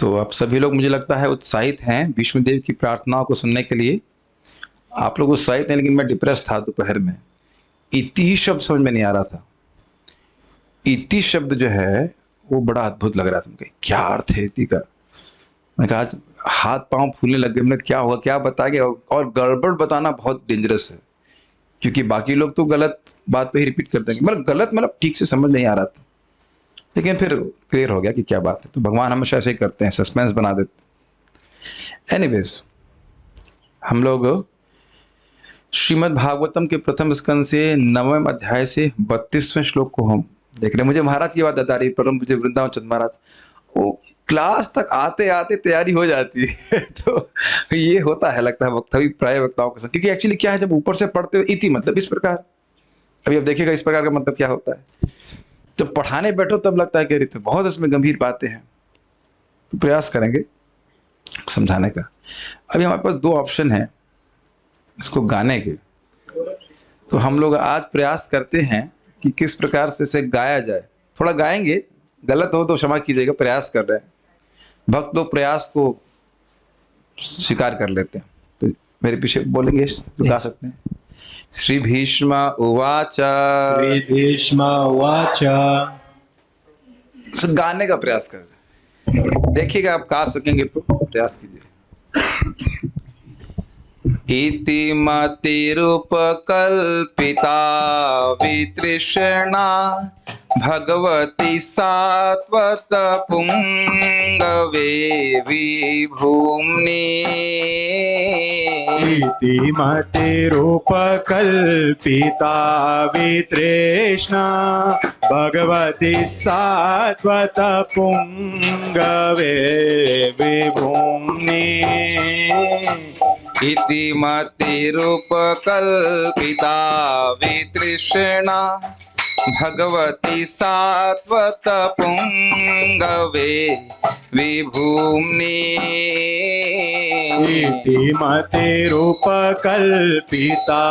तो आप सभी लोग मुझे लगता है उत्साहित हैं विष्णुदेव की प्रार्थनाओं को सुनने के लिए। आप लोग उत्साहित हैं, लेकिन मैं डिप्रेस था दोपहर में। इति शब्द समझ में नहीं आ रहा था। इति शब्द जो है वो बड़ा अद्भुत लग रहा था मुझे। क्या अर्थ है इति का? मैं कहा आज हाथ पांव फूलने लग गए। मैंने क्या होगा, क्या बता गया? और गड़बड़ बताना बहुत डेंजरस है, क्योंकि बाकी लोग तो गलत बात पे ही रिपीट कर देंगे। मतलब गलत मतलब ठीक से समझ नहीं आ रहा था, लेकिन फिर क्लियर हो गया कि क्या बात है। तो भगवान हमेशा ऐसे ही करते हैं, सस्पेंस बना देते। एनीवेज, हम लोग श्रीमद् भागवतम के प्रथम स्कंद से 9वें अध्याय से 32वें श्लोक को हम देख रहे हैं। मुझे महाराज की बात बता रही, परम मुझे वृंदावन चंद महाराज, वो क्लास तक आते आते तैयारी हो जाती है। तो ये होता है लगता है वक्तव्य प्राय वक्ताओं के साथ, क्योंकि एक्चुअली क्या है, जब ऊपर से पढ़ते हो इति मतलब इस प्रकार, अभी अब देखिएगा इस प्रकार का मतलब क्या होता है। तो पढ़ाने बैठो तब लगता है कि अरे तो बहुत इसमें गंभीर बातें हैं। तो प्रयास करेंगे समझाने का। अभी हमारे पास दो ऑप्शन है इसको गाने के। तो हम लोग आज प्रयास करते हैं कि किस प्रकार से इसे गाया जाए। थोड़ा गाएंगे, गलत हो तो क्षमा कीजिएगा, प्रयास कर रहे हैं। भक्त लोग प्रयास को स्वीकार कर लेते हैं। तो मेरे पीछे बोलेंगे जो गा सकते हैं। श्री भीष्म उवाच। श्री भीष्म उवाच। गाने का प्रयास कर रहे हैं, देखिएगा आप गा सकेंगे तो प्रयास कीजिए। इति मतिरुपकल्पिता वितृष्णा भगवती सात्वत पुंगवे विभूम्नि। इति मतिरुपकल्पिता वितृष्णा भगवती सात्वत पुंगवे विभूम्नि। इति मतिरुपकल्पिता वितृष्णा भगवती सात्वत पुंगवे विभूम्नि। इति मतिरुपकल्पिता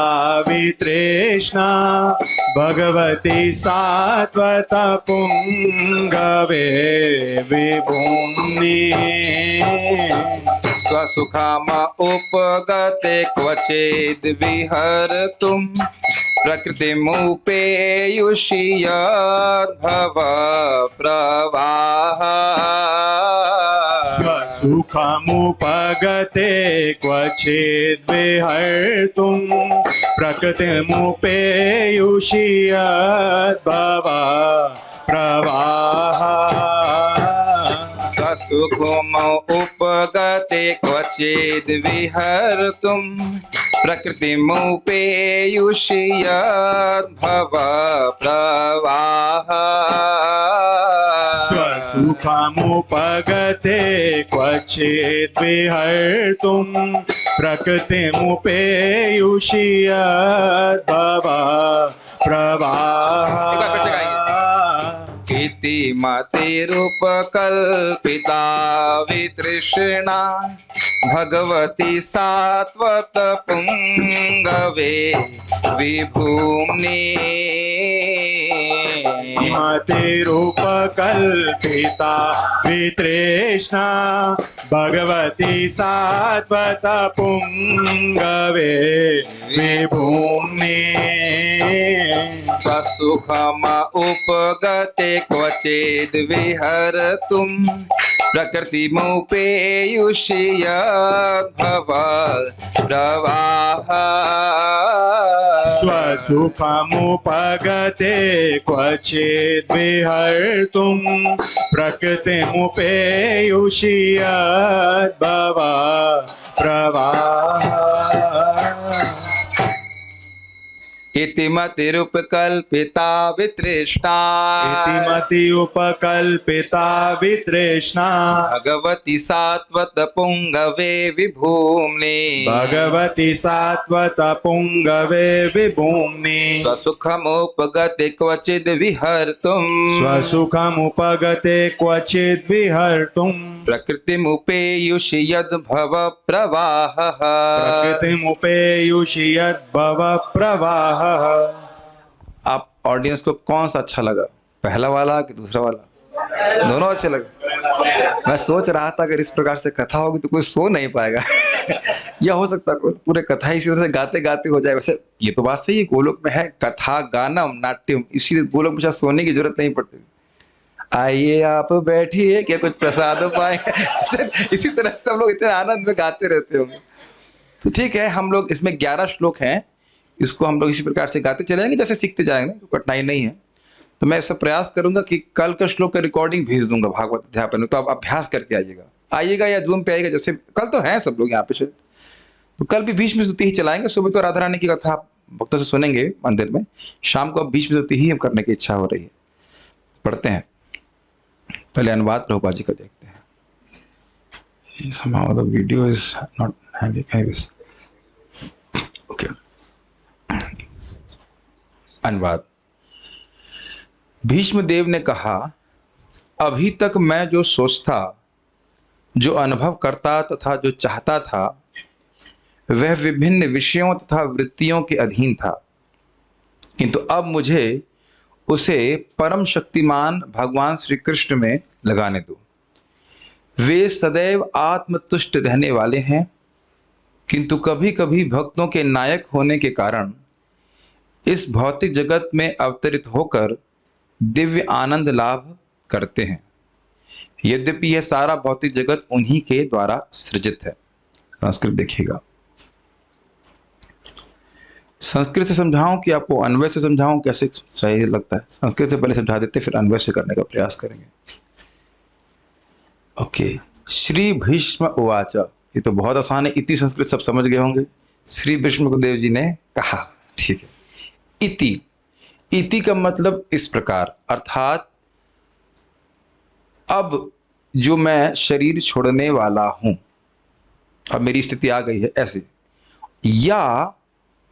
वितृष्णा भगवती सात्वत पुंगवे विभूम्नि। स्वसुखाम उपगते क्वचिद् विहर्तुं प्रकृतिमुपेयुषि यद्भव प्रवाहः। स्वसुखमुपगते क्वचिद् विहर्तुं प्रकृतिमुपेयुषि यद्भव प्रवाहः। स्वसुखम उपगते क्वचिद् विहर्तुं प्रकृतिमुपेयुषि यद्भव प्रवाहः। स्वसुखमुपगते क्वचिद् विहर्तुं प्रकृतिमुपेयुषि यद्भव प्रवाहः। इति मतिरुपकल्पिता वितृष्णा भगवती सात्वत पुंगवे विभूम्नि। मतिरुपकल्पिता वितृष्णा भगवती सात्वत पुंगवे विभूम्नि। स्वसुखम उपगते क्वचिद् विहर्तुं प्रकृतिमुपेयुषि यद्भव प्रवाहः। स्वसुखमुपगते क्वचिद् विहर्तुं प्रकृतिमुपेयुषि यद्भव प्रवाहः। इति मतिरुपकल्पिता वितृष्णा। इति मतिरुपकल्पिता वितृष्णा भगवती सात्वत पुंगवे विभूम्नि। भगवती सात्वत पुंगवे विभूम्नि। स्वसुखमुपगते क्वचिद् विहर्तुं स्वसुखमुपगते क्वचिद् विहर्तुं प्रकृतिमुपेयुषि यद्भव प्रवाहः। प्रकृतिमुपेयुषि यद्भव प्रवाहः। आप ऑडियंस को कौन सा अच्छा लगा, पहला वाला कि दूसरा वाला? दोनों अच्छे लगे। मैं सोच रहा था अगर इस प्रकार से कथा होगी तो कोई सो नहीं पाएगा। या हो सकता है कोई पूरे कथा इसी तरह से गाते गाते हो जाए। वैसे ये तो बात सही है, गोलोक में है कथा गानम नाट्यम, इसी गोलोक में शायद सोने की जरूरत नहीं पड़ती। आइए आप बैठिए, क्या कुछ प्रसाद पाए। इसी तरह से हम लोग इतने आनंद में गाते रहते होंगे। तो ठीक है, हम लोग इसमें 11 श्लोक हैं, इसको हम लोग इसी प्रकार से गाते चलेंगे जैसे सीखते जाएंगे, तो कठिनाई नहीं है। तो मैं ऐसा प्रयास करूंगा कि कल का श्लोक का रिकॉर्डिंग भेज दूंगा भागवत अध्यापन में, तो आप अभ्यास करके आइएगा या जूम पे आइएगा, जैसे कल तो हैं सब लोग यहाँ पे शायद। तो कल भी बीच में स्तुति ही चलाएंगे। सुबह तो राधा रानी की कथा भक्तों से सुनेंगे मंदिर में, शाम को अब बीच में स्तुति ही हम करने की इच्छा हो रही है। पढ़ते हैं, पहले अनुवाद प्रभुपाद जी का देखते हैं। Somehow the video is not hanging. Anyways, okay. अनुवाद। भीष्म देव ने कहा, अभी तक मैं जो सोचता, जो अनुभव करता तथा जो चाहता था, वह विभिन्न विषयों तथा वृत्तियों के अधीन था, किंतु अब मुझे उसे परम शक्तिमान भगवान श्री कृष्ण में लगाने दो। वे सदैव आत्मतुष्ट रहने वाले हैं, किंतु कभी कभी भक्तों के नायक होने के कारण इस भौतिक जगत में अवतरित होकर दिव्य आनंद लाभ करते हैं। यद्यपि यह सारा भौतिक जगत उन्हीं के द्वारा सृजित है। संस्कृत देखिएगा। संस्कृत से समझाऊं कि आपको अन्वय से समझाऊं, कैसे सही लगता है? संस्कृत से पहले समझा देते, फिर अन्वय से करने का प्रयास करेंगे। ओके। श्री भीष्म उवाच, ये तो बहुत आसान है, इति संस्कृत सब समझ गए होंगे। श्री भीष्मदेव जी ने कहा, ठीक है। इति, इति का मतलब इस प्रकार, अर्थात अब जो मैं शरीर छोड़ने वाला हूं, अब मेरी स्थिति आ गई है ऐसी। या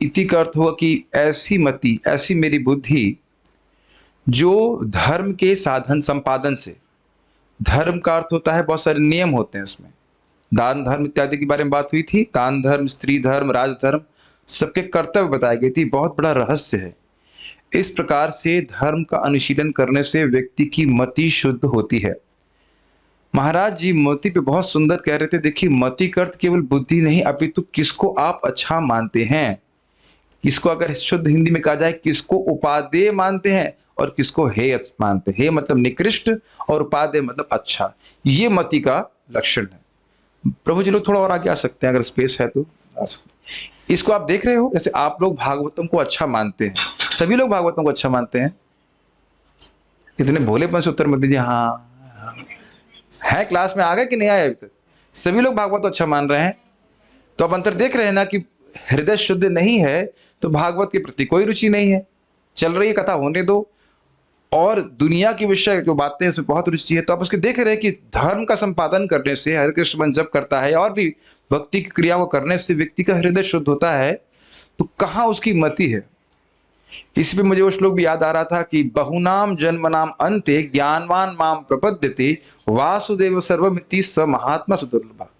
इति का अर्थ हुआ कि ऐसी मति, ऐसी मेरी बुद्धि जो धर्म के साधन संपादन से, धर्म का अर्थ होता है बहुत सारे नियम होते हैं उसमें, दान धर्म इत्यादि के बारे में बात हुई थी। दान धर्म, स्त्री धर्म, राजधर्म, सबके कर्तव्य बताई गई थी। बहुत बड़ा रहस्य है। इस प्रकार से धर्म का अनुशीलन करने से व्यक्ति की मति शुद्ध होती है। महाराज जी मति पे बहुत सुंदर कह रहे थे। देखिए, मति का अर्थ केवल बुद्धि नहीं, अपितु किसको आप अच्छा मानते हैं, किसको अगर शुद्ध हिंदी में कहा जाए, किसको उपादेय मानते हैं और किसको हेय मानते हैं। हेय मतलब निकृष्ट और उपादेय मतलब अच्छा। ये मति का लक्षण है। प्रभु जी लोग थोड़ा और आगे आ सकते हैं, अगर स्पेस है तो आ सकते हैं। इसको आप देख रहे हो, जैसे आप लोग भागवतम को अच्छा मानते हैं, सभी लोग भागवतम को अच्छा मानते हैं। इतने भोलेपन से उत्तर मत दीजिए हाँ है, क्लास में आ गए कि नहीं आए अभी तक? सभी लोग भागवत अच्छा मान रहे हैं। तो आप अंतर देख रहे हैं ना कि हृदय शुद्ध नहीं है तो भागवत के प्रति कोई रुचि नहीं है, चल रही कथा होने दो, और दुनिया की विषय जो बातें हैं उसमें बहुत रुचि है। तो आप उसके देख रहे हैं कि धर्म का संपादन करने से, हरे कृष्ण मंत्र जप करता है और भी भक्ति की क्रियाओं को करने से व्यक्ति का हृदय शुद्ध होता है। तो कहाँ उसकी मति है? इस पे मुझे वो श्लोक भी याद आ रहा था कि बहुनाम जन्मनाम अंते ज्ञानवान माम प्रपद्यते वासुदेव सर्वमिति स महात्मा सुदुर्लभा।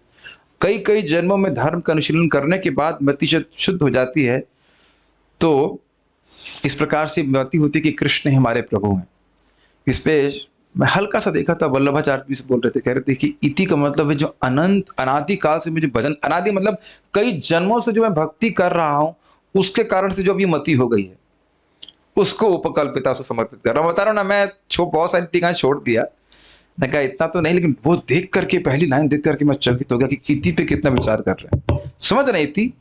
कई कई जन्मों में धर्म का अनुशीलन करने के बाद मति शुद्ध हो जाती है। तो इस प्रकार से मति होती है कि कृष्ण ही हमारे प्रभु हैं। इस पे मैं हल्का सा देखा था, वल्लभाचार्य जी से बोल रहे थे, कह रहे थे कि इति का मतलब है जो अनंत अनादि काल से मुझे भजन, अनादि मतलब कई जन्मों से जो मैं भक्ति कर रहा हूं उसके कारण से जो अभी मति हो गई है उसको उपकल्पिता से समर्पित कर रहा हूं। बता रहा हूं ना, मैं बहुत सारी टीकाएं छोड़ दिया, मैं कहा इतना तो नहीं, लेकिन वो देख करके, पहली लाइन देख करके मैं चकित हो गया कि इति पे कितना विचार कर रहे हैं। समझ रहे इति,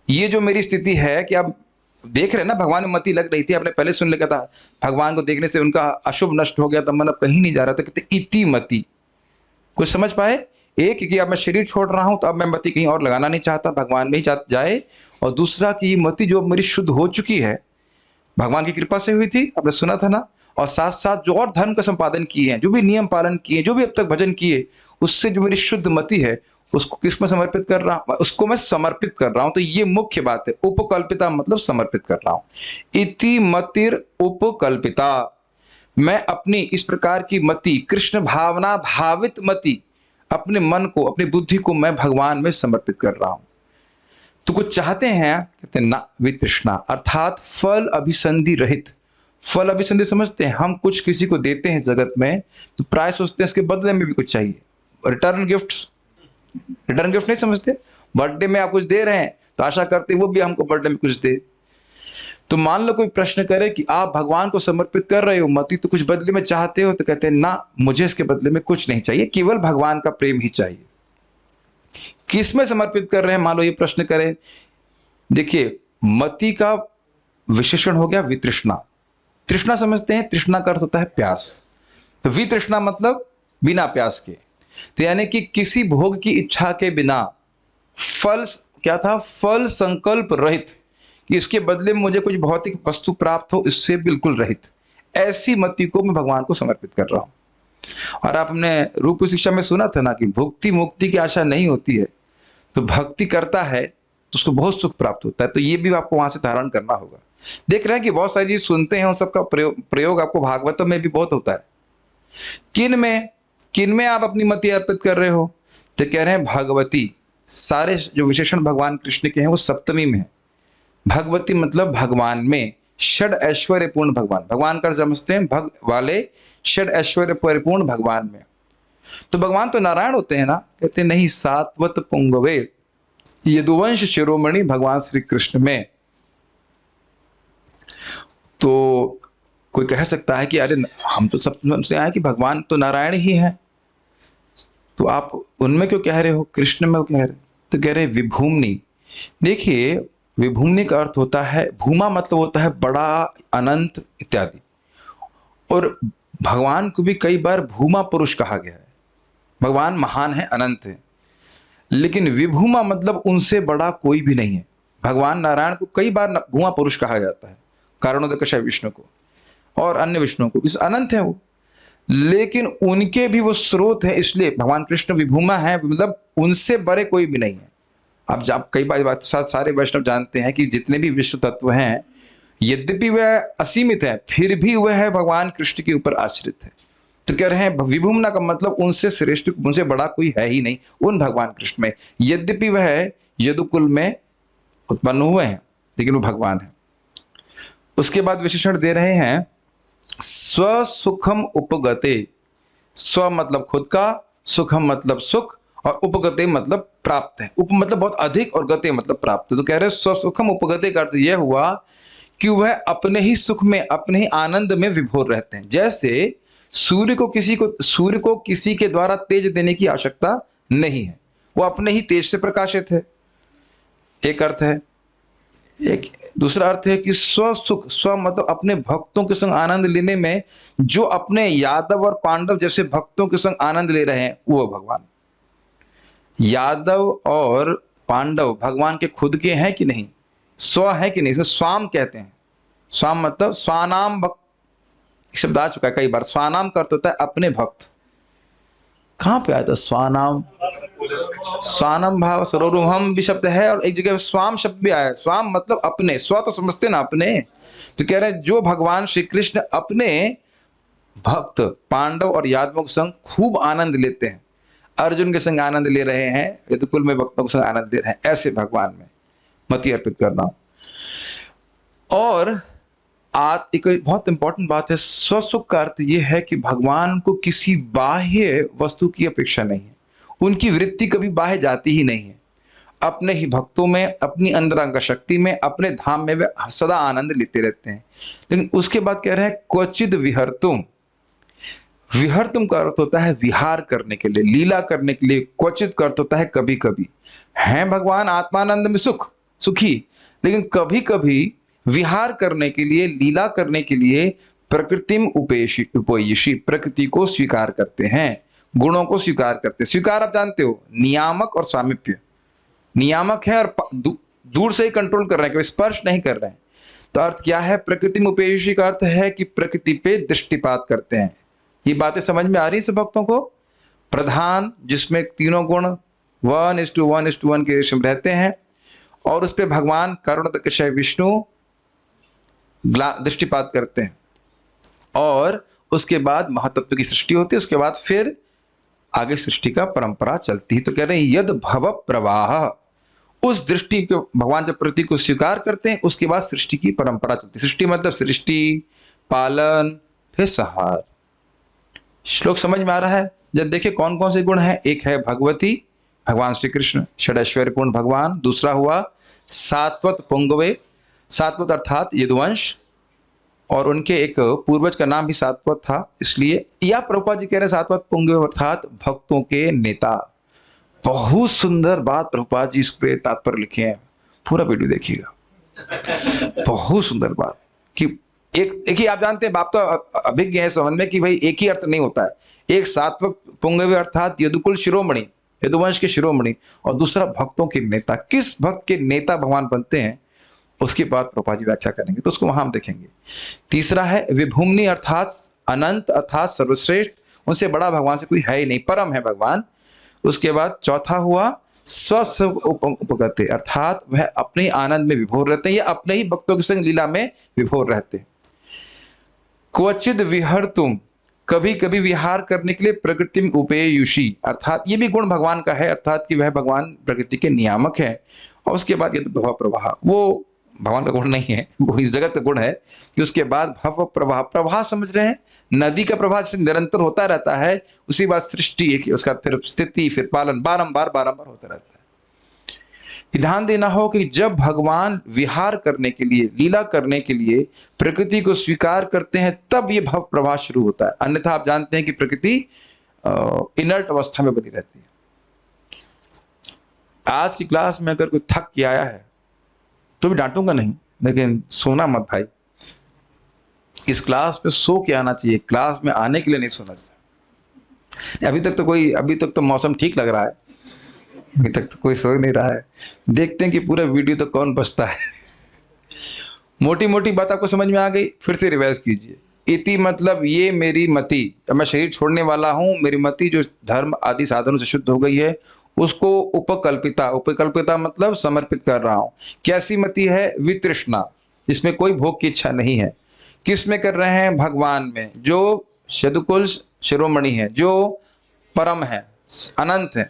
ये जो मेरी स्थिति है कि आप देख रहे हैं ना, भगवान में मति लग रही थी, आपने पहले सुन लिया था, भगवान को देखने से उनका अशुभ नष्ट हो गया था, मतलब कहीं नहीं जा रहा था। कहते इति मति, कुछ समझ पाए? एक कि अब मैं शरीर छोड़ रहा हूं तो अब मैं मति कहीं और लगाना नहीं चाहता, भगवान में ही जाए। और दूसरा कि मति जो मेरी शुद्ध हो चुकी है, भगवान की कृपा से हुई थी, आपने सुना था ना, और साथ साथ जो और धर्म का संपादन किए हैं, जो भी नियम पालन किए, जो भी अब तक भजन किए, उससे जो मेरी शुद्ध मति है उसको किस में समर्पित कर रहा हूं? उसको मैं समर्पित कर रहा हूं। तो ये मुख्य बात है। उपकल्पिता मतलब समर्पित कर रहा हूं। इति मतिर उपकल्पिता, मैं अपनी इस प्रकार की मति, कृष्ण भावना भावित मति, अपने मन को, अपनी बुद्धि को मैं भगवान में समर्पित कर रहा हूं। तो कुछ चाहते हैं, कहते ना वितृष्णा, अर्थात फल अभिसंधि रहित, फल अभिसंधि समझते हैं, हम कुछ किसी को देते हैं जगत में तो प्राय सोचते हैं इसके बदले में भी कुछ चाहिए, रिटर्न गिफ्ट। रिटर्न गिफ्ट नहीं समझते, बर्थडे में आप कुछ दे रहे हैं तो आशा करते हैं वो भी हमको बर्थडे में कुछ दे। तो मान लो कोई प्रश्न करे कि आप भगवान को समर्पित कर रहे हो मति, तो कुछ बदले में चाहते हो? तो कहते हैं ना, मुझे इसके बदले में कुछ नहीं चाहिए, केवल भगवान का प्रेम ही चाहिए। किस में समर्पित कर रहे हैं, मान लो ये प्रश्न करें। देखिए, मति का विशेषण हो गया वितृष्णा। तृष्णा समझते हैं, तृष्णा का अर्थ होता है प्यास, तो वितृष्णा मतलब बिना प्यास के। तो यानी कि किसी भोग की इच्छा के बिना, फल क्या था, फल संकल्प रहित, कि इसके बदले में मुझे कुछ भौतिक वस्तु प्राप्त हो, इससे बिल्कुल रहित, ऐसी मति को मैं भगवान को समर्पित कर रहा हूं। और आपने रूप शिक्षा में सुना था ना कि भुक्ति मुक्ति की आशा नहीं होती है, तो भक्ति करता है तो उसको बहुत सुख प्राप्त होता है। तो ये भी आपको वहां से धारण करना होगा। देख रहे हैं कि बहुत सारी चीज सुनते हैं, उन सबका प्रयोग आपको भागवतम में भी बहुत होता है। किन में आप अपनी मति अर्पित कर रहे हो? तो कह रहे हैं भगवती। सारे जो विशेषण भगवान कृष्ण के हैं वो सप्तमी में है। भगवती मतलब भगवान में, षड ऐश्वर्य पूर्ण भगवान, भगवान का समझते हैं भग वाले, षड ऐश्वर्य परिपूर्ण भगवान में। तो भगवान तो नारायण होते हैं ना? कहते नहीं, सात्वत पुंगवे यदुवंश शिरोमणि भगवान श्री कृष्ण में। तो कोई कह सकता है कि अरे हम तो सब से आए कि भगवान तो नारायण ही है, तो आप उनमें क्यों कह रहे हो, कृष्ण में क्यों कह रहे हो? तो कह रहे विभूमनि। देखिए, विभूमनि का अर्थ होता है, भूमा मतलब होता है बड़ा, अनंत इत्यादि। और भगवान को भी कई बार भूमा पुरुष कहा गया है। भगवान महान है, अनंत है, लेकिन विभूमा मतलब उनसे बड़ा कोई भी नहीं है। भगवान नारायण को कई बार भूमा पुरुष कहा जाता है, कारणोदकशय विष्णु को और अन्य विष्णु को, इस अनंत है वो, लेकिन उनके भी वो स्रोत है, इसलिए भगवान कृष्ण विभूमा है, मतलब उनसे बड़े कोई भी नहीं है। अब जब कई बार सारे वैष्णव जानते हैं कि जितने भी विश्व तत्व हैं, यद्यपि वह असीमित है, फिर भी वह भगवान कृष्ण के ऊपर आश्रित है। तो कह रहे हैं विभूमना का मतलब उनसे श्रेष्ठ, उनसे बड़ा कोई है ही नहीं उन भगवान कृष्ण में, यद्यपि वह यदुकुल में उत्पन्न हुए हैं, लेकिन वो भगवान है। उसके बाद विशेषण दे रहे हैं स्व सुखम उपगते। स्व मतलब खुद का, सुखम मतलब सुख, और उपगते मतलब प्राप्त है। उप मतलब बहुत अधिक और गते मतलब प्राप्त। तो कह रहे स्व सुखम उपगते का अर्थ यह हुआ कि वह अपने ही सुख में, अपने ही आनंद में विभोर रहते हैं। जैसे सूर्य को किसी के द्वारा तेज देने की आवश्यकता नहीं है, वो अपने ही तेज से प्रकाशित है, एक अर्थ है। एक दूसरा अर्थ है कि स्व सुख, स्व मतलब अपने भक्तों के संग आनंद लेने में, जो अपने यादव और पांडव जैसे भक्तों के संग आनंद ले रहे हैं वो भगवान। यादव और पांडव भगवान के खुद के हैं कि नहीं, स्व है कि नहीं, इसे स्वाम कहते हैं। स्वाम मतलब स्वानाम भक्त शब्द आ चुका है कई बार। स्वानाम का अर्थ होता है अपने भक्त। कहां पे आया था स्वानाम? स्वानम भाव सरोरुहम भी शब्द है, और एक जगह स्वाम शब्द भी आया है। स्वाम मतलब अपने, स्व तो समझते ना अपने। तो कह रहे हैं जो भगवान श्री कृष्ण अपने भक्त पांडव और यादवों के संग खूब आनंद लेते हैं, अर्जुन के संग आनंद ले रहे हैं, यदुकुल में भक्तों के संग आनंद ले रहे हैं, ऐसे भगवान में मति अर्पित करना। और एक बहुत इंपॉर्टेंट बात है, स्वसुख का अर्थ यह है कि भगवान को किसी बाह्य वस्तु की अपेक्षा नहीं है, उनकी वृत्ति कभी बाह्य जाती ही नहीं है। अपने ही भक्तों में, अपनी अंतरंग शक्ति में, अपने धाम में वे सदा आनंद लेते रहते हैं। लेकिन उसके बाद कह रहे हैं क्वचिद विहर्तुम। विहर्तुम का अर्थ होता है विहार करने के लिए, लीला करने के लिए। क्वचित का अर्थ होता है कभी कभी। हैं भगवान आत्मानंद में सुखी, लेकिन कभी कभी विहार करने के लिए, लीला करने के लिए प्रकृतिम उपयशी, प्रकृति को स्वीकार करते हैं, गुणों को स्वीकार करते हैं। स्वीकार आप जानते हो, नियामक और सामीप्य। नियामक है और दूर से ही कंट्रोल कर रहे हैं, स्पर्श नहीं कर रहे हैं। तो अर्थ क्या है? प्रकृतिम उपयशी का अर्थ है कि प्रकृति पे दृष्टिपात करते हैं। ये बातें समझ में आ रही है सब भक्तों को? प्रधान जिसमें तीनों गुण 1:1:1 के रेशम रहते हैं, और उस पर भगवान कारुणिक विष्णु दृष्टिपात करते हैं, और उसके बाद महातत्व की सृष्टि होती है। उसके बाद फिर आगे सृष्टि का परंपरा चलती है। तो कह रहे हैं यद भव प्रवाह, उस दृष्टि को भगवान जब प्रकृति को स्वीकार करते हैं, उसके बाद सृष्टि की परंपरा चलती है। सृष्टि मतलब सृष्टि, पालन, फिर संहार। श्लोक समझ में आ रहा है? जब देखिए कौन कौन से गुण हैं। एक है भगवती, भगवान श्री कृष्ण, षडैश्वर्य पूर्ण भगवान। दूसरा हुआ सात्वत पुंगवे, सात्वत अर्थात यदुवंश, और उनके एक पूर्वज का नाम भी सात्वत था, इसलिए या प्रभुपाद जी कह रहे हैं सात्वत पुंगवे अर्थात भक्तों के नेता। बहुत सुंदर बात प्रभुपाद जी इस पे तात्पर्य लिखे हैं, पूरा वीडियो देखिएगा। बहुत सुंदर बात कि एक ही आप जानते हैं, बाप तो अभिज्ञ है समझ में कि भाई एक ही अर्थ नहीं होता है। एक सात्वत पुंगवे अर्थात यदुकुल शिरोमणि, यदुवंश के शिरोमणि, और दूसरा भक्तों के नेता। किस भक्त के नेता भगवान बनते हैं उसके बाद प्रभुपाद जी व्याख्या करेंगे, तो उसको वहां हम देखेंगे। तीसरा है विभुम्नि अर्थात अनंत अर्थात सर्वश्रेष्ठ, उनसे बड़ा भगवान से कोई है ही नहीं, परम है भगवान। उसके बाद चौथा हुआ स्व उपगते अर्थात वह अपने ही आनंद में विभोर रहते हैं या अपने ही भक्तों के संग लीला में विभोर रहते हैं। क्वचिद विहर्तुम, कभी कभी विहार करने के लिए प्रकृति में उपेयुषी अर्थात ये भी गुण भगवान का है, अर्थात कि वह भगवान प्रकृति के नियामक है। और उसके बाद ये तो भव प्रवाह, वो भगवान का गुण नहीं है, वो इस जगत का गुण है कि उसके बाद भव प्रवाह, प्रवाह समझ रहे हैं, नदी का प्रवाह जैसे निरंतर होता रहता है, उसी बाद सृष्टि एक, उसका फिर स्थिति, फिर पालन, बारंबार बारंबार होता रहता है। ध्यान देना हो कि जब भगवान विहार करने के लिए, लीला करने के लिए प्रकृति को स्वीकार करते हैं, तब ये भव प्रवाह शुरू होता है। अन्यथा आप जानते हैं कि प्रकृति इनर्ट अवस्था में बनी रहती है। आज की क्लास में अगर कोई थक के आया है तो भी डांटूंगा नहीं, लेकिन सोना मत भाई। इस क्लास में सो के आना चाहिए, क्लास में आने के लिए नहीं सोना चाहिए। अभी तक तो मौसम ठीक लग रहा है, अभी तक तो कोई सो ही नहीं रहा है। देखते हैं कि पूरा वीडियो तो कौन बचता है। मोटी मोटी बात आपको समझ में आ गई, फिर से रिवाइज कीजिए। इति मतलब ये मेरी मति, अब मैं शरीर छोड़ने वाला हूं, मेरी मति जो धर्म आदि साधनों से शुद्ध हो गई है उसको उपकल्पिता, उपकल्पिता मतलब समर्पित कर रहा हूं। कैसी मति है? वितृष्णा, जिसमें कोई भोग की इच्छा नहीं है। किस में कर रहे हैं? भगवान में, जो यदुकुल शिरोमणि है, जो परम है, अनंत है,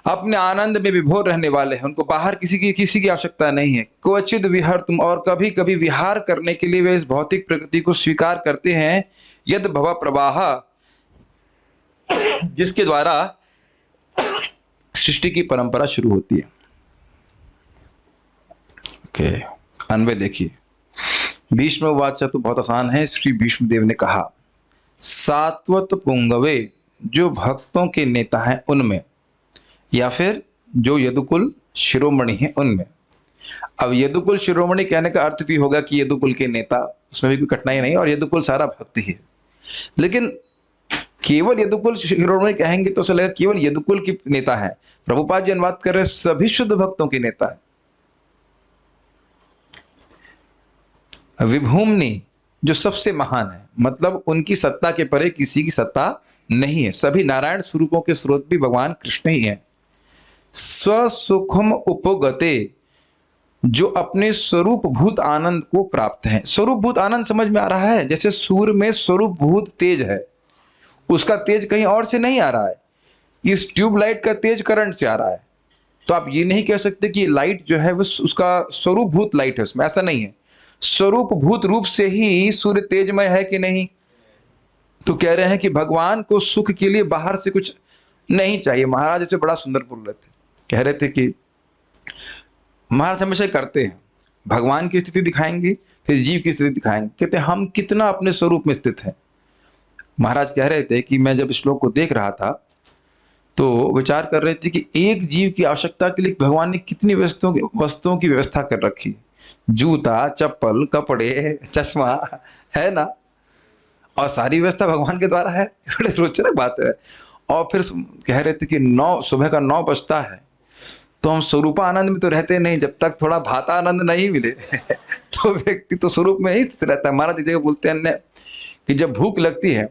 अपने आनंद में विभोर रहने वाले हैं, उनको बाहर किसी की आवश्यकता नहीं है। क्वचिद विहर तुम, और कभी कभी विहार करने के लिए वे इस भौतिक प्रकृति को स्वीकार करते हैं। यद भव प्रवाह, जिसके द्वारा सृष्टि की परंपरा शुरू होती है। ओके, अन्वय देखिए। भीष्म वाचा तो बहुत आसान है। श्री भीष्म देव ने कहा सात्वत पुंगवे, जो भक्तों के नेता हैं उनमें, या फिर जो यदुकुल शिरोमणि हैं उनमें। अब यदुकुल शिरोमणि कहने का अर्थ भी होगा कि यदुकुल के नेता, उसमें भी कोई कठिनाई नहीं, और यदुकुल सारा भक्त ही है। लेकिन केवल यदुकुल शिरोमणि कहेंगे तो लगेगा केवल यदुकुल के नेता है। प्रभुपाद जी अनुवाद कर रहे सभी शुद्ध भक्तों के नेता है। विभूम्नि, जो सबसे महान है, मतलब उनकी सत्ता के परे किसी की सत्ता नहीं है। सभी नारायण स्वरूपों के स्रोत भी भगवान कृष्ण ही है। स्वसुखम उपगते, जो अपने स्वरूप भूत आनंद को प्राप्त है। स्वरूप भूत आनंद समझ में आ रहा है? जैसे सूर्य में स्वरूप भूत तेज है, उसका तेज कहीं और से नहीं आ रहा है, इस ट्यूबलाइट का तेज करंट से आ रहा है। तो आप ये नहीं कह सकते कि लाइट जो है वो उसका स्वरूप भूत लाइट है, उसमें ऐसा नहीं है। स्वरूप भूत रूप से ही सूर्य तेजमय है कि नहीं? तो कह रहे हैं कि भगवान को सुख के लिए बाहर से कुछ नहीं चाहिए। महाराज इसे बड़ा सुंदर बोल रहे थे, कह रहे थे कि महाराज हमेशा करते हैं, भगवान की स्थिति दिखाएंगे, फिर जीव की स्थिति दिखाएंगे। कहते हैं हम कितना अपने स्वरूप में स्थित हैं। महाराज कह रहे थे कि मैं जब श्लोक को देख रहा था तो विचार कर रहे थे कि एक जीव की आवश्यकता के लिए भगवान ने कितनी वस्तुओं की व्यवस्था कर रखी। जूता, चप्पल, कपड़े, चश्मा, है ना, और सारी व्यवस्था भगवान के द्वारा है। बड़े रोचक बात है। और फिर कह रहे थे कि सुबह का 9 बजता है तो हम स्वरूप आनंद में तो रहते नहीं, जब तक थोड़ा भाता आनंद नहीं मिले तो व्यक्ति तो स्वरूप में ही स्थित रहता है। महाराज जगह बोलते हैं कि जब भूख लगती है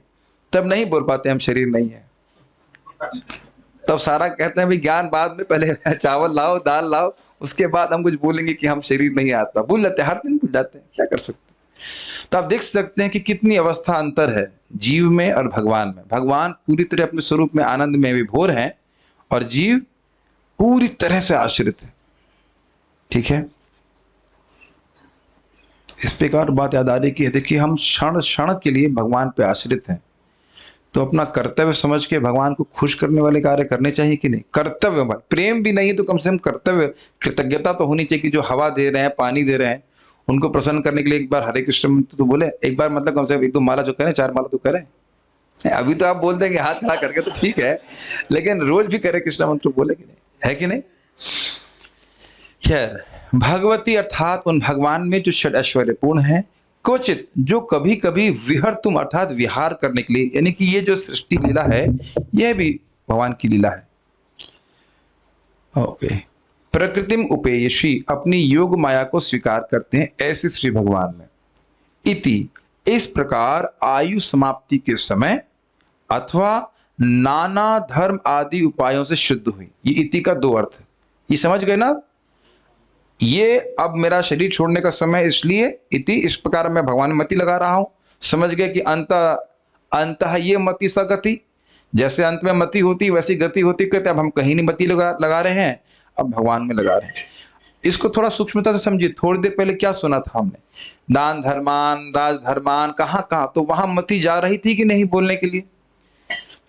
तब नहीं बोल पाते हम शरीर नहीं है, तब सारा कहते हैं भाई ज्ञान बाद में, पहले चावल लाओ, दाल लाओ, उसके बाद हम कुछ बोलेंगे कि हम शरीर नहीं आता। भूल जाते हैं, हर दिन भूल जाते हैं, क्या कर सकते हैं। तो आप देख सकते हैं कि कितनी अवस्था अंतर है जीव में और भगवान में। भगवान पूरी तरह अपने स्वरूप में आनंद में विभोर हैं और जीव पूरी तरह से आश्रित है। ठीक है, इस पे एक और बात याद आ रही कि देखिए हम क्षण क्षण के लिए भगवान पे आश्रित हैं, तो अपना कर्तव्य समझ के भगवान को खुश करने वाले कार्य करने चाहिए कि नहीं। कर्तव्य, प्रेम भी नहीं तो कम से कम कर्तव्य, कृतज्ञता तो होनी चाहिए कि जो हवा दे रहे हैं, पानी दे रहे हैं, उनको प्रसन्न करने के लिए एक बार हरे कृष्ण मंत्र तो बोले, एक बार मतलब कम से कम 1-2 माला जो करें, 4 माला तो करें। अभी तो आप बोल देंगे हाथ खड़ा करके तो ठीक है, लेकिन रोज भी करे कृष्ण मंत्र बोले कि नहीं, है कि नहीं। खैर, भगवती अर्थात उन भगवान में जो षड ऐश्वर्यपूर्ण है, क्वचित जो कभी कभी विहर तुम अर्थात विहार करने के लिए, यानी कि ये जो सृष्टि लीला है यह भी भगवान की लीला है। ओके, प्रकृतिम उपेयशी अपनी योग माया को स्वीकार करते हैं ऐसे श्री भगवान में। इति इस प्रकार आयु समाप्ति के समय अथवा नाना धर्म आदि उपायों से शुद्ध हुई। ये इति का 2 अर्थ है, ये समझ गए ना। ये अब मेरा शरीर छोड़ने का समय, इसलिए इति इस प्रकार मैं भगवान में मति लगा रहा हूं। समझ गए कि अंत ये मति सगति, जैसे अंत में मति होती वैसी गति होती। कहते अब हम कहीं नहीं मति लगा रहे हैं, अब भगवान में लगा रहे हैं। इसको थोड़ा सूक्ष्मता से समझिए। थोड़ी देर पहले क्या सुना था हमने, दान धर्मान राजधर्मान, कहाँ कहाँ, तो वहां मति जा रही थी कि नहीं बोलने के लिए।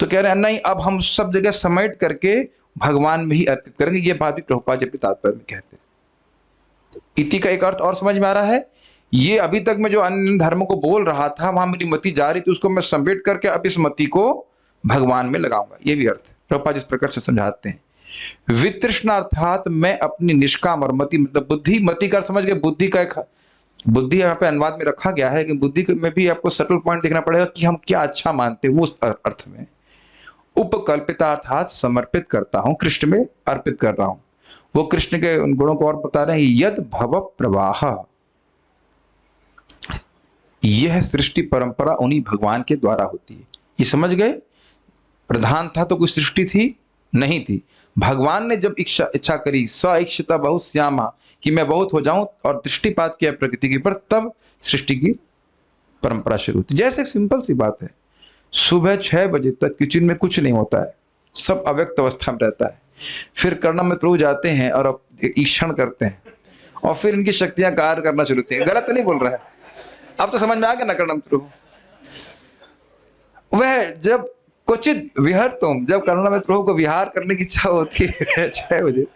तो कह रहे हैं नहीं, अब हम सब जगह समेट करके भगवान में ही अर्पित करेंगे। ये बात भी प्रभुपाद जी अपने तात्पर्य में कहते हैं। इति का एक अर्थ और समझ में आ रहा है। ये अभी तक मैं जो अन्य धर्मों को बोल रहा था, वहां मेरी मति जा रही थी, उसको मैं समेट करके अब इस मति को भगवान में लगाऊंगा। ये भी अर्थ है, प्रभुपाद इस प्रकार से समझाते हैं। वितृष्णा अर्थात मैं अपनी निष्काम, और मति मतलब बुद्धि, मति का समझ गए, बुद्धि का एक, बुद्धि यहाँ पे अनुवाद में रखा गया है कि बुद्धि में भी आपको सटल पॉइंट देखना पड़ेगा कि हम क्या अच्छा मानते हैं, वो उस अर्थ में। उपकल्पिता अर्थात समर्पित करता हूं, कृष्ण में अर्पित कर रहा हूं। वो कृष्ण के उन गुणों को और बता रहे हैं। यद भव प्रवाह, यह सृष्टि परंपरा उन्हीं भगवान के द्वारा होती है। ये समझ गए। प्रधान था तो कोई सृष्टि थी नहीं थी। भगवान ने जब इच्छा करी, स इच्छता बहुत श्यामा, कि मैं बहुत हो जाऊं और दृष्टिपात किया प्रकृति के ऊपर, तब सृष्टि की परंपरा शुरू होती। जैसे एक सिंपल सी बात है, सुबह 6 बजे तक किचन में कुछ नहीं होता है, सब अव्यक्त अवस्था में रहता है। फिर कर्णम में प्रभु जाते हैं और ईक्षण करते हैं, और फिर इनकी शक्तियां कार्य करना शुरू होती हैं। गलत नहीं बोल रहा है, अब तो समझ में आ गया ना कर्णम प्रभु। वह जब क्वचित विहर तुम, जब कर्णम में प्रभु को विहार करने की इच्छा होती है 6 बजे,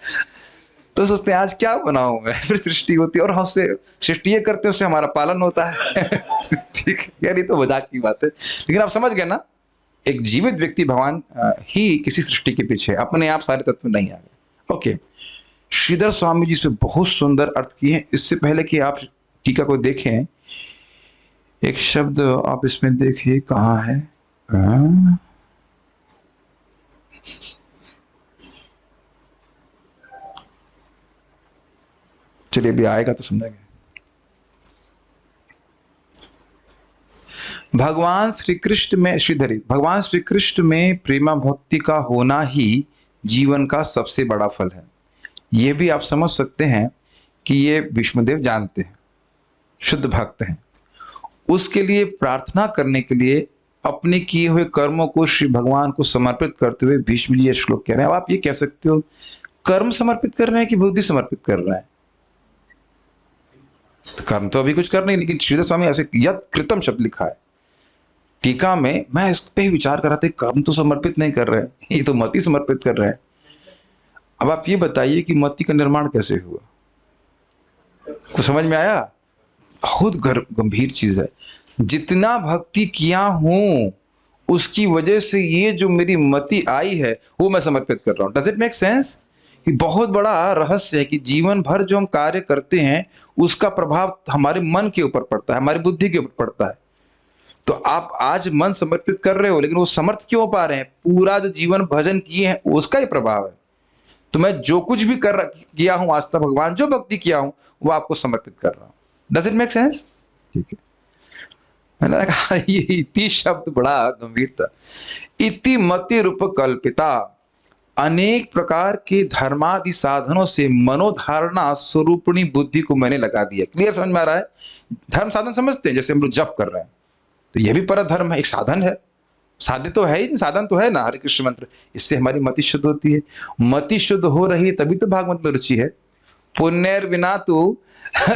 तो सोचते हैं आज क्या बनाऊं मैं। फिर सृष्टि होती है और हमसे सृष्टि ये करते हैं, उससे हमारा पालन होता है। ठीक है, यार ये तो मजाक की बात है, लेकिन आप समझ गए ना। एक जीवित व्यक्ति भगवान ही किसी सृष्टि के पीछे, अपने आप सारे तत्व नहीं आ गए। ओके, श्रीधर स्वामी जी इस पे बहुत सुंदर अर्थ किए हैं। इससे पहले कि आप टीका को देखें, एक शब्द आप इसमें देखिए कहाँ है। चलिए अभी आएगा तो समझेंगे। भगवान श्री कृष्ण में, श्रीधरी, भगवान श्री कृष्ण में प्रेमा भक्ति का होना ही जीवन का सबसे बड़ा फल है। ये भी आप समझ सकते हैं कि ये विष्णुदेव जानते हैं, शुद्ध भक्त हैं। उसके लिए प्रार्थना करने के लिए अपने किए हुए कर्मों को श्री भगवान को समर्पित करते हुए भीष्म जी ये श्लोक कह रहे हैं। अब आप ये कह सकते हो कर्म समर्पित कर रहे हैं कि बुद्धि समर्पित कर रहे हैं। तो कर्म तो अभी कुछ कर नहीं, लेकिन श्रीधर स्वामी ऐसे यद कृतम शब्द लिखा है टीका में। मैं इस पे विचार कर रहा था, कर्म तो समर्पित नहीं कर रहे हैं, ये तो मति समर्पित कर रहे हैं। अब आप ये बताइए कि मति का निर्माण कैसे हुआ, कुछ समझ में आया? बहुत गंभीर चीज है। जितना भक्ति किया हूं उसकी वजह से ये जो मेरी मति आई है वो मैं समर्पित कर रहा हूं। Does it make sense? ये बहुत बड़ा रहस्य है कि जीवन भर जो हम कार्य करते हैं उसका प्रभाव हमारे मन के ऊपर पड़ता है, हमारी बुद्धि के ऊपर पड़ता है। तो आप आज मन समर्पित कर रहे हो, लेकिन वो समर्थ क्यों पा रहे हैं? पूरा जो जीवन भजन किए हैं उसका ही प्रभाव है। तो मैं जो कुछ भी किया हूं आज तक, भगवान जो भक्ति किया हूं वो आपको समर्पित कर रहा हूं। Does it make sense? ठीक है। मैंने कहा ये इति शब्द बड़ा गंभीर था। इति मति रूप कल्पिता, अनेक प्रकार के धर्मादि साधनों से मनोधारणा स्वरूपणी बुद्धि को मैंने लगा दिया। क्लियर समझ में आ रहा है? धर्म साधन समझते हैं, जैसे हम लोग जप कर रहे हैं तो यह भी पर धर्म है, एक साधन है। साध्य तो है ही, साधन तो है ना हरे कृष्ण मंत्र, इससे हमारी मति शुद्ध होती है। मति शुद्ध हो रही है तभी तो भागवत में रुचि है। पुण्यर बिना तो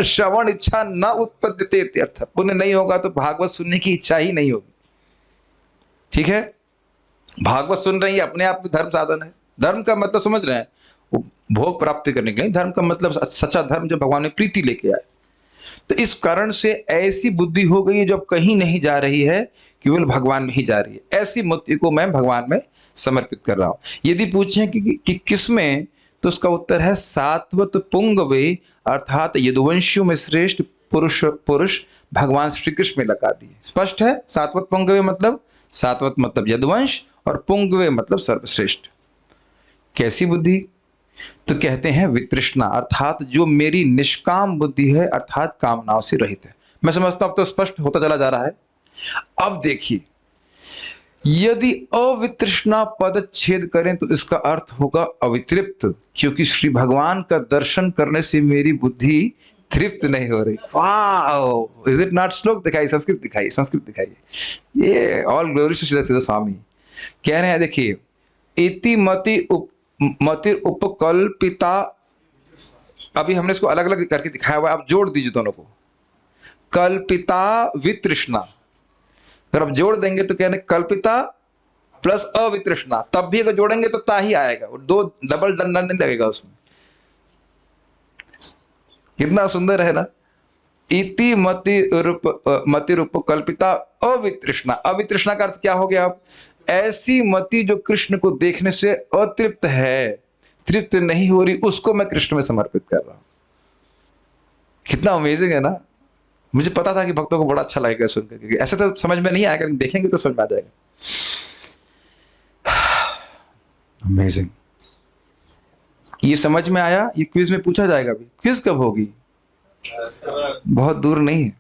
श्रवण इच्छा न उत्पद्यते इत्यर्थ। पुण्य नहीं होगा तो भागवत सुनने की इच्छा ही नहीं होगी। ठीक है, भागवत सुन रही है अपने आप में धर्म साधन है। धर्म का मतलब समझ रहे हैं, वो भोग प्राप्ति करने के लिए। धर्म का मतलब सच्चा धर्म जो भगवान ने प्रीति लेके आए। तो इस कारण से ऐसी बुद्धि हो गई है जो अब कहीं नहीं जा रही है, केवल भगवान में ही जा रही है। ऐसी मूर्ति को मैं भगवान में समर्पित कर रहा हूं। यदि पूछें कि किस में, तो उसका उत्तर है सात्वत पुंगवे, अर्थात यदुवंशियों में श्रेष्ठ पुरुष भगवान श्री कृष्ण में लगा दिए। स्पष्ट है, सात्वत पुंगवे मतलब, सात्वत मतलब यदुवंश और पुंगवे मतलब सर्वश्रेष्ठ। कैसी बुद्धि? तो कहते हैं वितृष्णा, अर्थात जो मेरी निष्काम बुद्धि है, अर्थात कामनाओं से रहित है। मैं समझता हूं अब तो स्पष्ट होता चला जा रहा है। अब देखिए, यदि अवितृष्णा पद छेद करें तो इसका अर्थ होगा अवितृप्त, क्योंकि श्री भगवान का दर्शन करने से मेरी बुद्धि तृप्त नहीं हो रही। वाह, इज इट नॉट? श्लोक दिखाई, संस्कृत दिखाई, संस्कृत दिखाइए। ये ऑल ग्लोरी टू श्री सच्चिदानंद स्वामी कह रहे हैं। देखिए, इति मति उपकल्पिता, अभी हमने इसको अलग अलग करके दिखाया हुआ है, आप जोड़ दीजिए दोनों को। कल्पिता वितृष्णा, अगर आप जोड़ देंगे तो कहने कल्पिता प्लस अवितृष्णा, तब भी अगर जोड़ेंगे तो ता ही आएगा, दो डबल डंडा नहीं लगेगा उसमें। कितना सुंदर है ना। इति मति रूप कल्पिता अवितृष्णा। अवितृष्णा का अर्थ क्या हो गया? अब ऐसी मति जो कृष्ण को देखने से अतृप्त है, तृप्त नहीं हो रही, उसको मैं कृष्ण में समर्पित कर रहा हूं। कितना अमेजिंग है ना। मुझे पता था कि भक्तों को बड़ा अच्छा लगेगा सुनकर, क्योंकि ऐसे तो समझ में नहीं आएगा, लेकिन देखेंगे तो समझ में आ जाएगा। अमेजिंग। ये समझ में आया? ये क्विज में पूछा जाएगा भी। क्विज कब होगी? बहुत दूर नहीं है।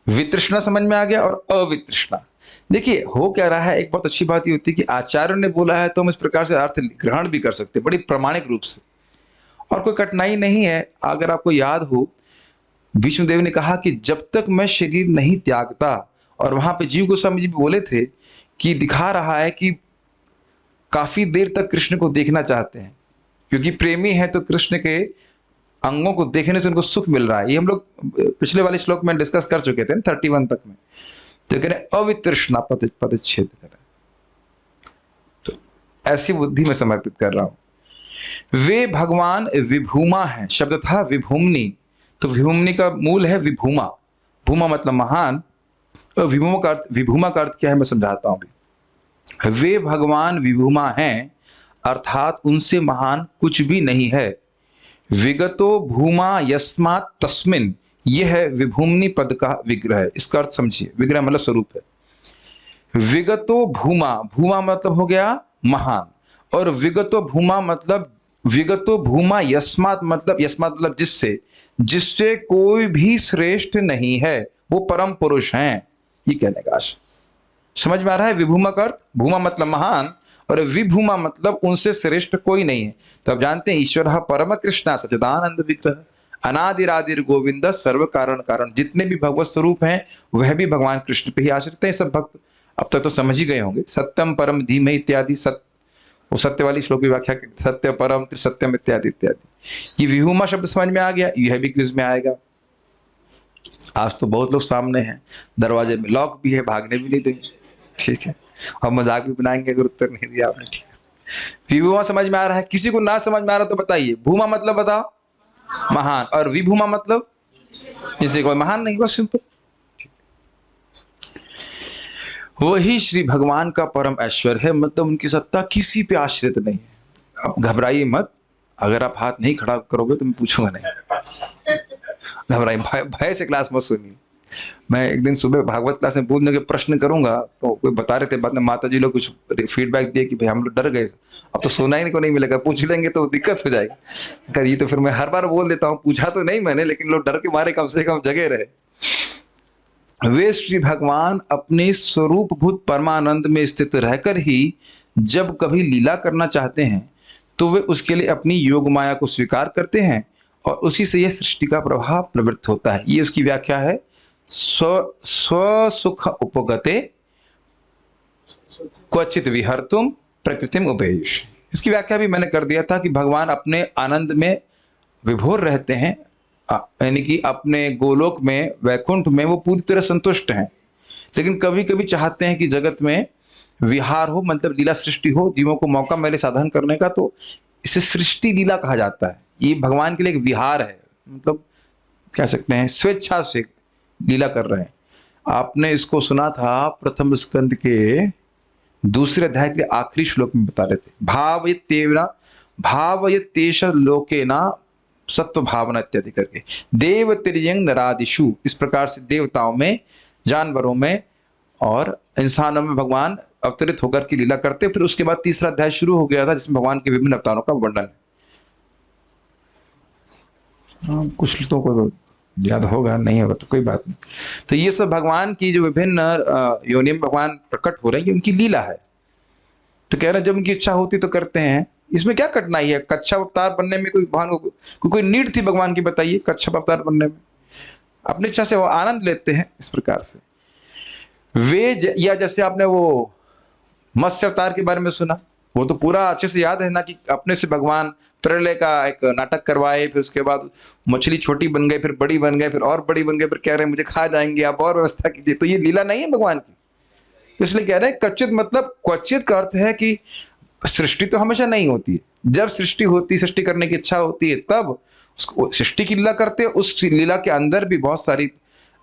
वितृष्णा समझ में आ गया और अवितृष्णा। देखिए, हो क्या रहा है, एक बहुत अच्छी बात ये होती है कि आचार्यों ने बोला है तो हम इस प्रकार से अर्थ ग्रहण भी कर सकते हैं, बड़ी प्रामाणिक रूप से, और कोई कठिनाई नहीं है। अगर आपको याद हो, विष्णुदेव ने कहा कि जब तक मैं शरीर नहीं त्यागता, और वहां पे जीव गोस्वामी जी भी बोले थे कि दिखा रहा है कि काफी देर तक कृष्ण को देखना चाहते हैं, क्योंकि प्रेमी है तो कृष्ण के अंगों को देखने से उनको सुख मिल रहा है। ये हम लोग पिछले वाले श्लोक में डिस्कस कर चुके थे 31 तक में। तो कह रहे अवितृष्णा पदच्छेद कर, तो ऐसी बुद्धि में समर्पित कर रहा हूं। वे भगवान विभूमा है, शब्द था विभूमनी, तो विभूमनी का मूल है विभूमा। भूमा मतलब महान, और विभूमा का अर्थ क्या है मैं समझाता हूं अभी। वे भगवान विभूमा हैं, अर्थात उनसे महान कुछ भी नहीं है। विगतो भूमा यस्मात् तस्मिन्, यह है विभूमनि पद का विग्रह। इसका अर्थ समझिए, विग्रह मतलब स्वरूप है। विगतो भूमा, भूमा मतलब हो गया महान, और विगतो भूमा मतलब, विगतो भूमा यस्मात् मतलब जिससे, जिससे कोई भी श्रेष्ठ नहीं है, वो परम पुरुष हैं, ये कहने का आशा। समझ में आ रहा है? विभूमा का अर्थ, भूमा मतलब महान, और विभूमा मतलब उनसे श्रेष्ठ कोई नहीं है। तो आप जानते हैं ईश्वर परम कृष्ण सच्चिदानंद विग्रह, अनादिरादिर गोविंद सर्व कारण कारण। जितने भी भगवत स्वरूप हैं वह भी भगवान कृष्ण पे ही आश्रित हैं। सब भक्त अब तक तो समझ ही गए होंगे। सत्यम परम धीमहि इत्यादि, वो सत्य वाली श्लोक की व्याख्या, सत्य परम त्रिसत्यम इत्यादि इत्यादि। ये विभूमा शब्द समझ में आ गया, यह भी क्विज में आएगा। आज तो बहुत लोग सामने हैं, दरवाजे में लॉक भी है, भागने भी नहीं देंगे, ठीक है, और मजाक भी बनाएंगे अगर उत्तर नहीं दिया आपने, ठीक है। विभूमा समझ में आ रहा है? किसी को ना समझ में आ रहा तो बताइए। भूमा मतलब बताओ, महान, और विभूमा मतलब जिसे कोई महान नहीं, बस सिंपल। वही श्री भगवान का परम ऐश्वर्य है, मतलब उनकी सत्ता किसी पे आश्रित नहीं है। अब घबराइए मत, अगर आप हाथ नहीं खड़ा करोगे तो मैं पूछूंगा नहीं। घबराइए, भय से क्लास मत सुनिए। मैं एक दिन सुबह भागवत क्लास में पूछने के प्रश्न करूंगा, तो कोई बता रहे थे, बाद में माता जी लोग कुछ फीडबैक दिए कि भाई हम लोग डर गए, अब तो सोना ही को नहीं मिलेगा, पूछ लेंगे तो दिक्कत हो जाएगी। ये तो फिर मैं हर बार बोल देता हूँ, पूछा तो नहीं मैंने, लेकिन लोग डर के मारे कम से कम जगे रहे। वे श्री भगवान अपने स्वरूप भूत परमानंद में स्थित रहकर ही जब कभी लीला करना चाहते हैं तो वे उसके लिए अपनी योग माया को स्वीकार करते हैं, और उसी से यह सृष्टि का प्रभाव प्रवृत्त होता है। ये उसकी व्याख्या है, स्वसुख उपगते क्वचित विहर्तुम प्रकृतिम उपेयुष। इसकी व्याख्या भी मैंने कर दिया था कि भगवान अपने आनंद में विभोर रहते हैं, यानी कि अपने गोलोक में, वैकुंठ में वो पूरी तरह संतुष्ट हैं, लेकिन कभी कभी चाहते हैं कि जगत में विहार हो, मतलब लीला सृष्टि हो, जीवों को मौका मिले साधन करने का, तो इसे सृष्टि लीला कहा जाता है। ये भगवान के लिए एक विहार है, मतलब कह सकते हैं स्वेच्छा से लीला कर रहे हैं। आपने इसको सुना था प्रथम स्कंद के दूसरे अध्याय के आखिरी श्लोक में बता रहे थे, भावयतेष लोकेना सत्व भावना इत्यादि करके, देव तिर्यंग नरादिषु, इस प्रकार से देवताओं में, जानवरों में और इंसानों में भगवान अवतरित होकर की लीला करते। फिर उसके बाद तीसरा अध्याय शुरू हो गया था जिसमें भगवान के विभिन्न अवतारों का वर्णन है। कुछ लोगों को तो याद होगा, नहीं होगा तो कोई बात नहीं। तो ये सब भगवान की जो विभिन्न योनि में भगवान प्रकट हो रहे हैं, ये उनकी लीला है। तो कह रहे हैं जब उनकी इच्छा होती तो करते हैं, इसमें क्या कठिनाई है? कच्छप अवतार बनने में कोई भगवान को कोई नीड थी भगवान की? बताइए, कच्छप अवतार बनने में अपनी इच्छा से वो आनंद लेते हैं इस प्रकार से। या जैसे आपने वो मत्स्य अवतार के बारे में सुना, वो तो पूरा अच्छे से याद है ना, कि अपने से भगवान प्रलय का एक नाटक करवाए, फिर उसके बाद मछली छोटी बन गई, फिर बड़ी बन गए, फिर और बड़ी बन गए, फिर कह रहे हैं मुझे खा जाएंगे, आप और व्यवस्था कीजिए। तो ये लीला नहीं है भगवान की, इसलिए कह रहे हैं कच्चित, मतलब क्वचित का अर्थ है कि सृष्टि तो हमेशा नहीं होती है। जब सृष्टि होती, सृष्टि करने की इच्छा होती है, तब उसको सृष्टि की लीला करते हैं। उस लीला के अंदर भी बहुत सारी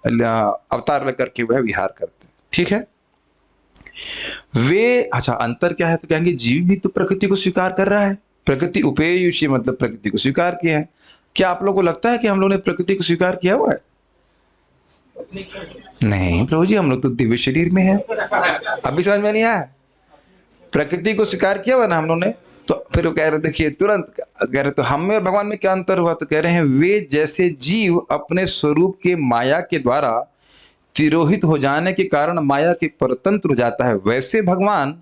अवतार लेकर के वह विहार करते हैं। ठीक है, वे अच्छा अंतर क्या है? तो कहेंगे जीव भी तो प्रकृति को स्वीकार कर रहा है, प्रकृति उपेयुषी, मतलब प्रकृति को स्वीकार किया है। क्या आप लोगों को लगता है कि हम लोगों ने प्रकृति को स्वीकार किया हुआ है? नहीं प्रभु जी, हम लोग तो दिव्य शरीर में है। अभी समझ में नहीं आया? प्रकृति को स्वीकार किया हुआ ना हम लोगों ने। तो फिर वो कह रहे, देखिए तुरंत कह रहे, तो हम में और भगवान में क्या अंतर हुआ? तो कह रहे हैं वे जैसे जीव अपने स्वरूप के माया के द्वारा तिरोहित हो जाने के कारण माया के परतंत्र हो जाता है, वैसे भगवान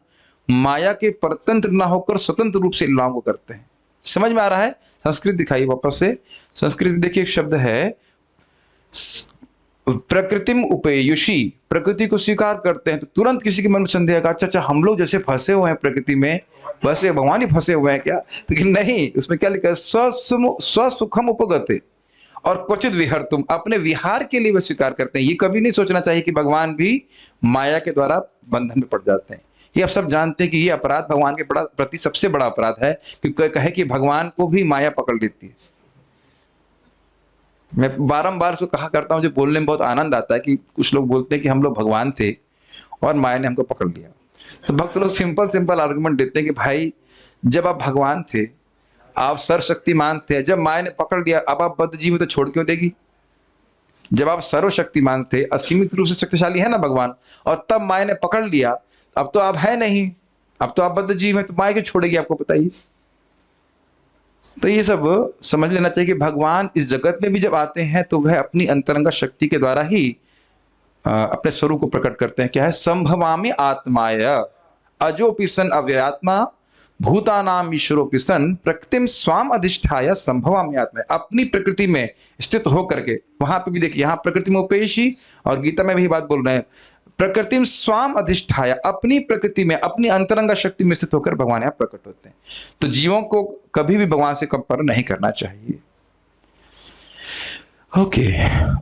माया के परतंत्र ना होकर स्वतंत्र रूप से लीलाओं को करते हैं। समझ में आ रहा है? संस्कृत दिखाई वापस से। संस्कृत में देखिए एक शब्द है प्रकृतिम उपेयुषी, प्रकृति को स्वीकार करते हैं। तो तुरंत किसी के मन में संदेह का, अच्छा हम लोग जैसे फंसे हुए हैं प्रकृति में, वैसे भगवान ही फंसे हुए हैं क्या? लेकिन नहीं, उसमें क्या लिखा है? स्वसुखम उपगते और क्वचित विहर, तुम अपने विहार के लिए वह स्वीकार करते हैं। ये कभी नहीं सोचना चाहिए कि भगवान भी माया के द्वारा बंधन में पड़ जाते हैं। ये आप सब जानते हैं कि ये अपराध भगवान के प्रति सबसे बड़ा अपराध है, क्योंकि कहे कि भगवान को भी माया पकड़ लेती है। मैं बारंबार उसको कहा करता हूँ, मुझे बोलने में बहुत आनंद आता है कि कुछ लोग बोलते हैं कि हम लोग भगवान थे और माया ने हमको पकड़ लिया। तो भक्त लोग सिंपल आर्गुमेंट देते हैं कि भाई जब आप भगवान थे, आप सर्वशक्तिमान थे, जब माया ने पकड़ लिया, अब आप बद्ध जीव तो छोड़ क्यों देगी? जब आप सर्वशक्तिमान थे, असीमित रूप से शक्तिशाली है ना भगवान, और तब माया ने पकड़ लिया, अब तो आप है नहीं, अब तो आप बद्ध जीव है, तो माया क्यों छोड़ेगी आपको? बताइए। तो ये सब समझ लेना चाहिए कि भगवान इस जगत में भी जब आते हैं तो वह अपनी अंतरंगा शक्ति के द्वारा ही अपने स्वरूप को प्रकट करते हैं। क्या है? संभवामि आत्माय अजोपि सन अव्ययात्मा भूतानाम ईश्वरोपि सन प्रकृतिम स्वाम अधिष्ठाय संभवामि आत्मा, अपनी प्रकृति में स्थित होकर के, वहां पे भी देखिए, यहाँ प्रकृति में उपेयशी, और गीता में भी बात बोल रहे हैं, प्रकृतिम स्वाम अधिष्ठाय, अपनी प्रकृति में, अपनी अंतरंगा शक्ति में स्थित होकर भगवान यहाँ प्रकट होते हैं। तो जीवों को कभी भी भगवान से कंपेयर नहीं करना चाहिए। ओके,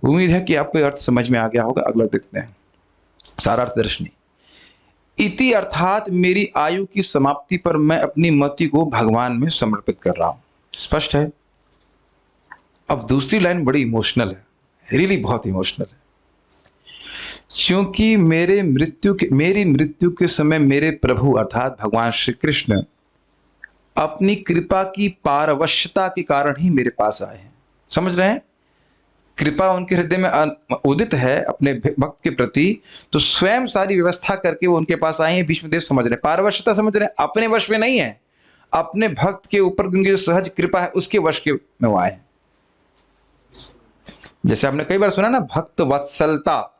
उम्मीद है कि आपको अर्थ समझ में आ गया होगा। अगला देखते हैं, सारार्थ दर्शनी। इति अर्थात मेरी आयु की समाप्ति पर मैं अपनी मति को भगवान में समर्पित कर रहा हूं। स्पष्ट है? अब दूसरी लाइन बड़ी इमोशनल है, रियली बहुत इमोशनल है। क्योंकि मेरी मृत्यु के समय मेरे प्रभु अर्थात भगवान श्री कृष्ण अपनी कृपा की पारवश्यता के कारण ही मेरे पास आए हैं। समझ रहे हैं? कृपा उनके हृदय में उदित है अपने भक्त के प्रति, तो स्वयं सारी व्यवस्था करके वो उनके पास आए हैं। भीष्मदेव समझ रहे हैं, पारवश्यता समझ रहे हैं, अपने वश में नहीं है, अपने भक्त के ऊपर उनकी जो सहज कृपा है उसके वश के में वो आए हैं। जैसे आपने कई बार सुना ना, भक्त वत्सलता,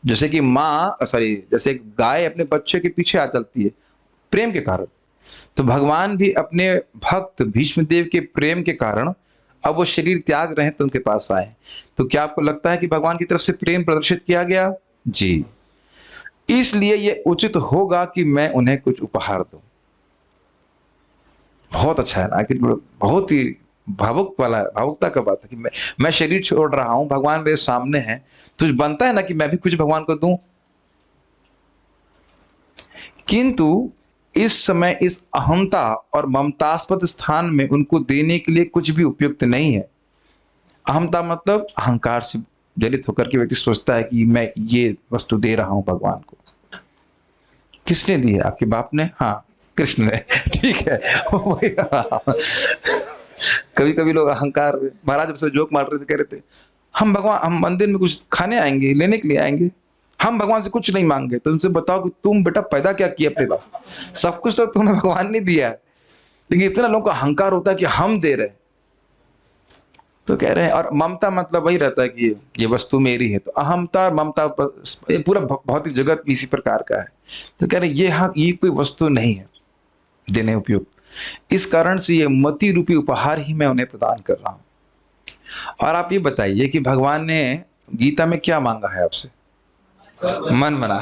जैसे कि जैसे गाय अपने बच्चे के पीछे आ चलती है प्रेम के कारण, तो भगवान भी अपने भक्त भीष्मदेव के प्रेम के कारण अब वो शरीर त्याग रहे हैं तो उनके पास आए। तो क्या आपको लगता है कि भगवान की तरफ से प्रेम प्रदर्शित किया गया? जी। इसलिए ये उचित होगा कि मैं उन्हें कुछ उपहार दूं। बहुत अच्छा है ना, आखिर बहुत ही भावुकता का बात है कि मैं शरीर छोड़ रहा हूँ, भगवान मेरे सामने है, तो बनता है ना कि मैं भी कुछ भगवान को दूं। किंतु इस समय इस अहंता और ममतास्पद स्थान में उनको देने के लिए कुछ भी उपयुक्त नहीं है। अहंता मतलब अहंकार से जलित होकर के व्यक्ति सोचता है कि मैं ये वस्तु दे रहा हूं भगवान को। किसने दी है? आपके बाप ने? हाँ, कृष्ण ने। ठीक है। कभी कभी लोग अहंकार में, महाराज से जोक मार रहे थे, कह रहे थे हम मंदिर में कुछ खाने आएंगे, लेने के लिए आएंगे, हम भगवान से कुछ नहीं मांगे, तो उनसे बताओ कि तुम बेटा पैदा क्या किया अपने पास? सब कुछ तो तुम्हें भगवान ने दिया है, लेकिन इतना लोगों का अहंकार होता है कि हम दे रहे हैं। तो कह रहे हैं, और ममता मतलब वही रहता है कि ये वस्तु मेरी है, तो अहमता और ममता ये पूरा भौतिक जगत इसी प्रकार का है। तो कह रहे हैं ये कोई वस्तु नहीं है देने उपयुक्त, इस कारण से ये मति रूपी उपहार ही मैं उन्हें प्रदान कर रहा हूं। और आप ये बताइए कि भगवान ने गीता में क्या मांगा है आपसे? मन मना।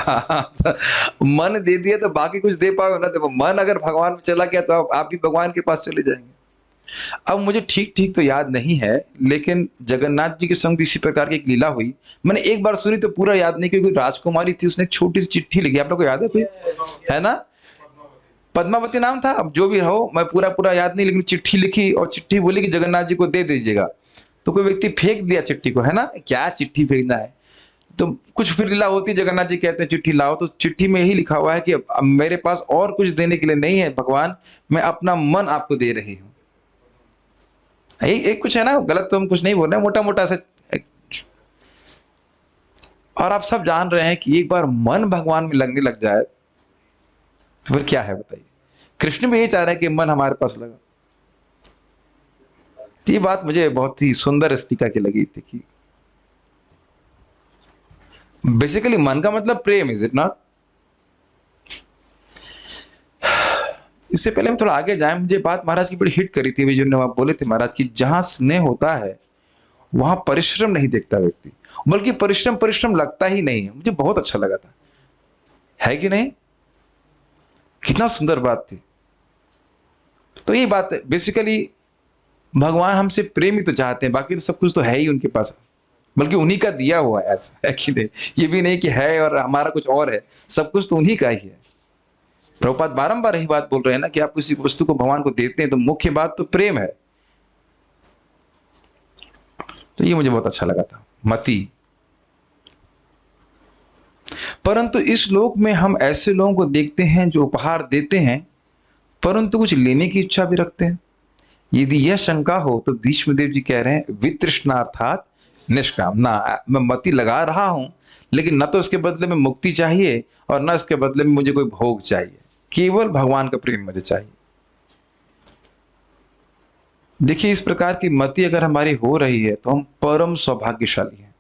मन दे दिया तो बाकी कुछ दे पाओ ना, तो मन अगर भगवान में चला गया तो आप भी भगवान के पास चले जाएंगे। अब मुझे ठीक ठीक तो याद नहीं है, लेकिन जगन्नाथ जी के संग भी इसी प्रकार की एक लीला हुई। मैंने एक बार सुनी तो पूरा याद नहीं, क्योंकि राजकुमारी थी, उसने छोटी सी चिट्ठी लिखी, आप लोग को याद है कोई? है ना, पद्मावती नाम था, अब जो भी हो, मैं पूरा पूरा याद नहीं, लेकिन चिट्ठी लिखी और चिट्ठी बोली कि जगन्नाथ जी को दे दीजिएगा। तो कोई व्यक्ति फेंक दिया चिट्ठी को, है ना, क्या चिट्ठी फेंकना है। तो कुछ फिर लीला होती है, जगन्नाथ जी कहते हैं चिट्ठी लाओ, तो चिट्ठी में यही लिखा हुआ है कि अब मेरे पास और कुछ देने के लिए नहीं है भगवान, मैं अपना मन आपको दे रही हूँ। एक कुछ है ना, गलत तो हम कुछ नहीं बोल रहे, मोटा मोटा से। और आप सब जान रहे हैं कि एक बार मन भगवान में लगने लग जाए तो फिर क्या है बताइए। कृष्ण भी यही चाह रहे हैं कि मन हमारे पास लगा। तो ये बात मुझे बहुत ही सुंदर इस टीका की लगी थी कि बेसिकली मन का मतलब प्रेम, इज इट नॉट? इससे पहले हम थोड़ा आगे जाएं, मुझे बात महाराज की बड़ी हिट करी थी, जो आप बोले थे महाराज की, जहां स्नेह होता है वहां परिश्रम नहीं देखता व्यक्ति, बल्कि परिश्रम परिश्रम लगता ही नहीं है। मुझे बहुत अच्छा लगा था, है कि नहीं? कितना सुंदर बात थी। तो ये बात है बेसिकली, भगवान हमसे प्रेम ही तो चाहते हैं, बाकी तो सब कुछ तो है ही उनके पास, बल्कि उन्हीं का दिया हुआ है, ऐसा है कि नहीं? ये भी नहीं कि है और हमारा कुछ और है, सब कुछ तो उन्हीं का ही है। प्रभुपाद बारंबार यही बात बोल रहे हैं ना कि आप किसी वस्तु को भगवान को देते हैं तो मुख्य बात तो प्रेम है। तो ये मुझे बहुत अच्छा लगा था, मति। परंतु इस लोक में हम ऐसे लोगों को देखते हैं जो उपहार देते हैं परंतु कुछ लेने की इच्छा भी रखते हैं। यदि यह शंका हो तो भीष्मदेव जी कह रहे हैं वितृष्णार्थात निष्काम, ना मैं मति लगा रहा हूं, लेकिन न तो इसके बदले में मुक्ति चाहिए और न इसके बदले में मुझे कोई भोग चाहिए, केवल भगवान का प्रेम मुझे चाहिए। देखिए, इस प्रकार की मति अगर हमारी हो रही है तो हम परम सौभाग्यशाली हैं।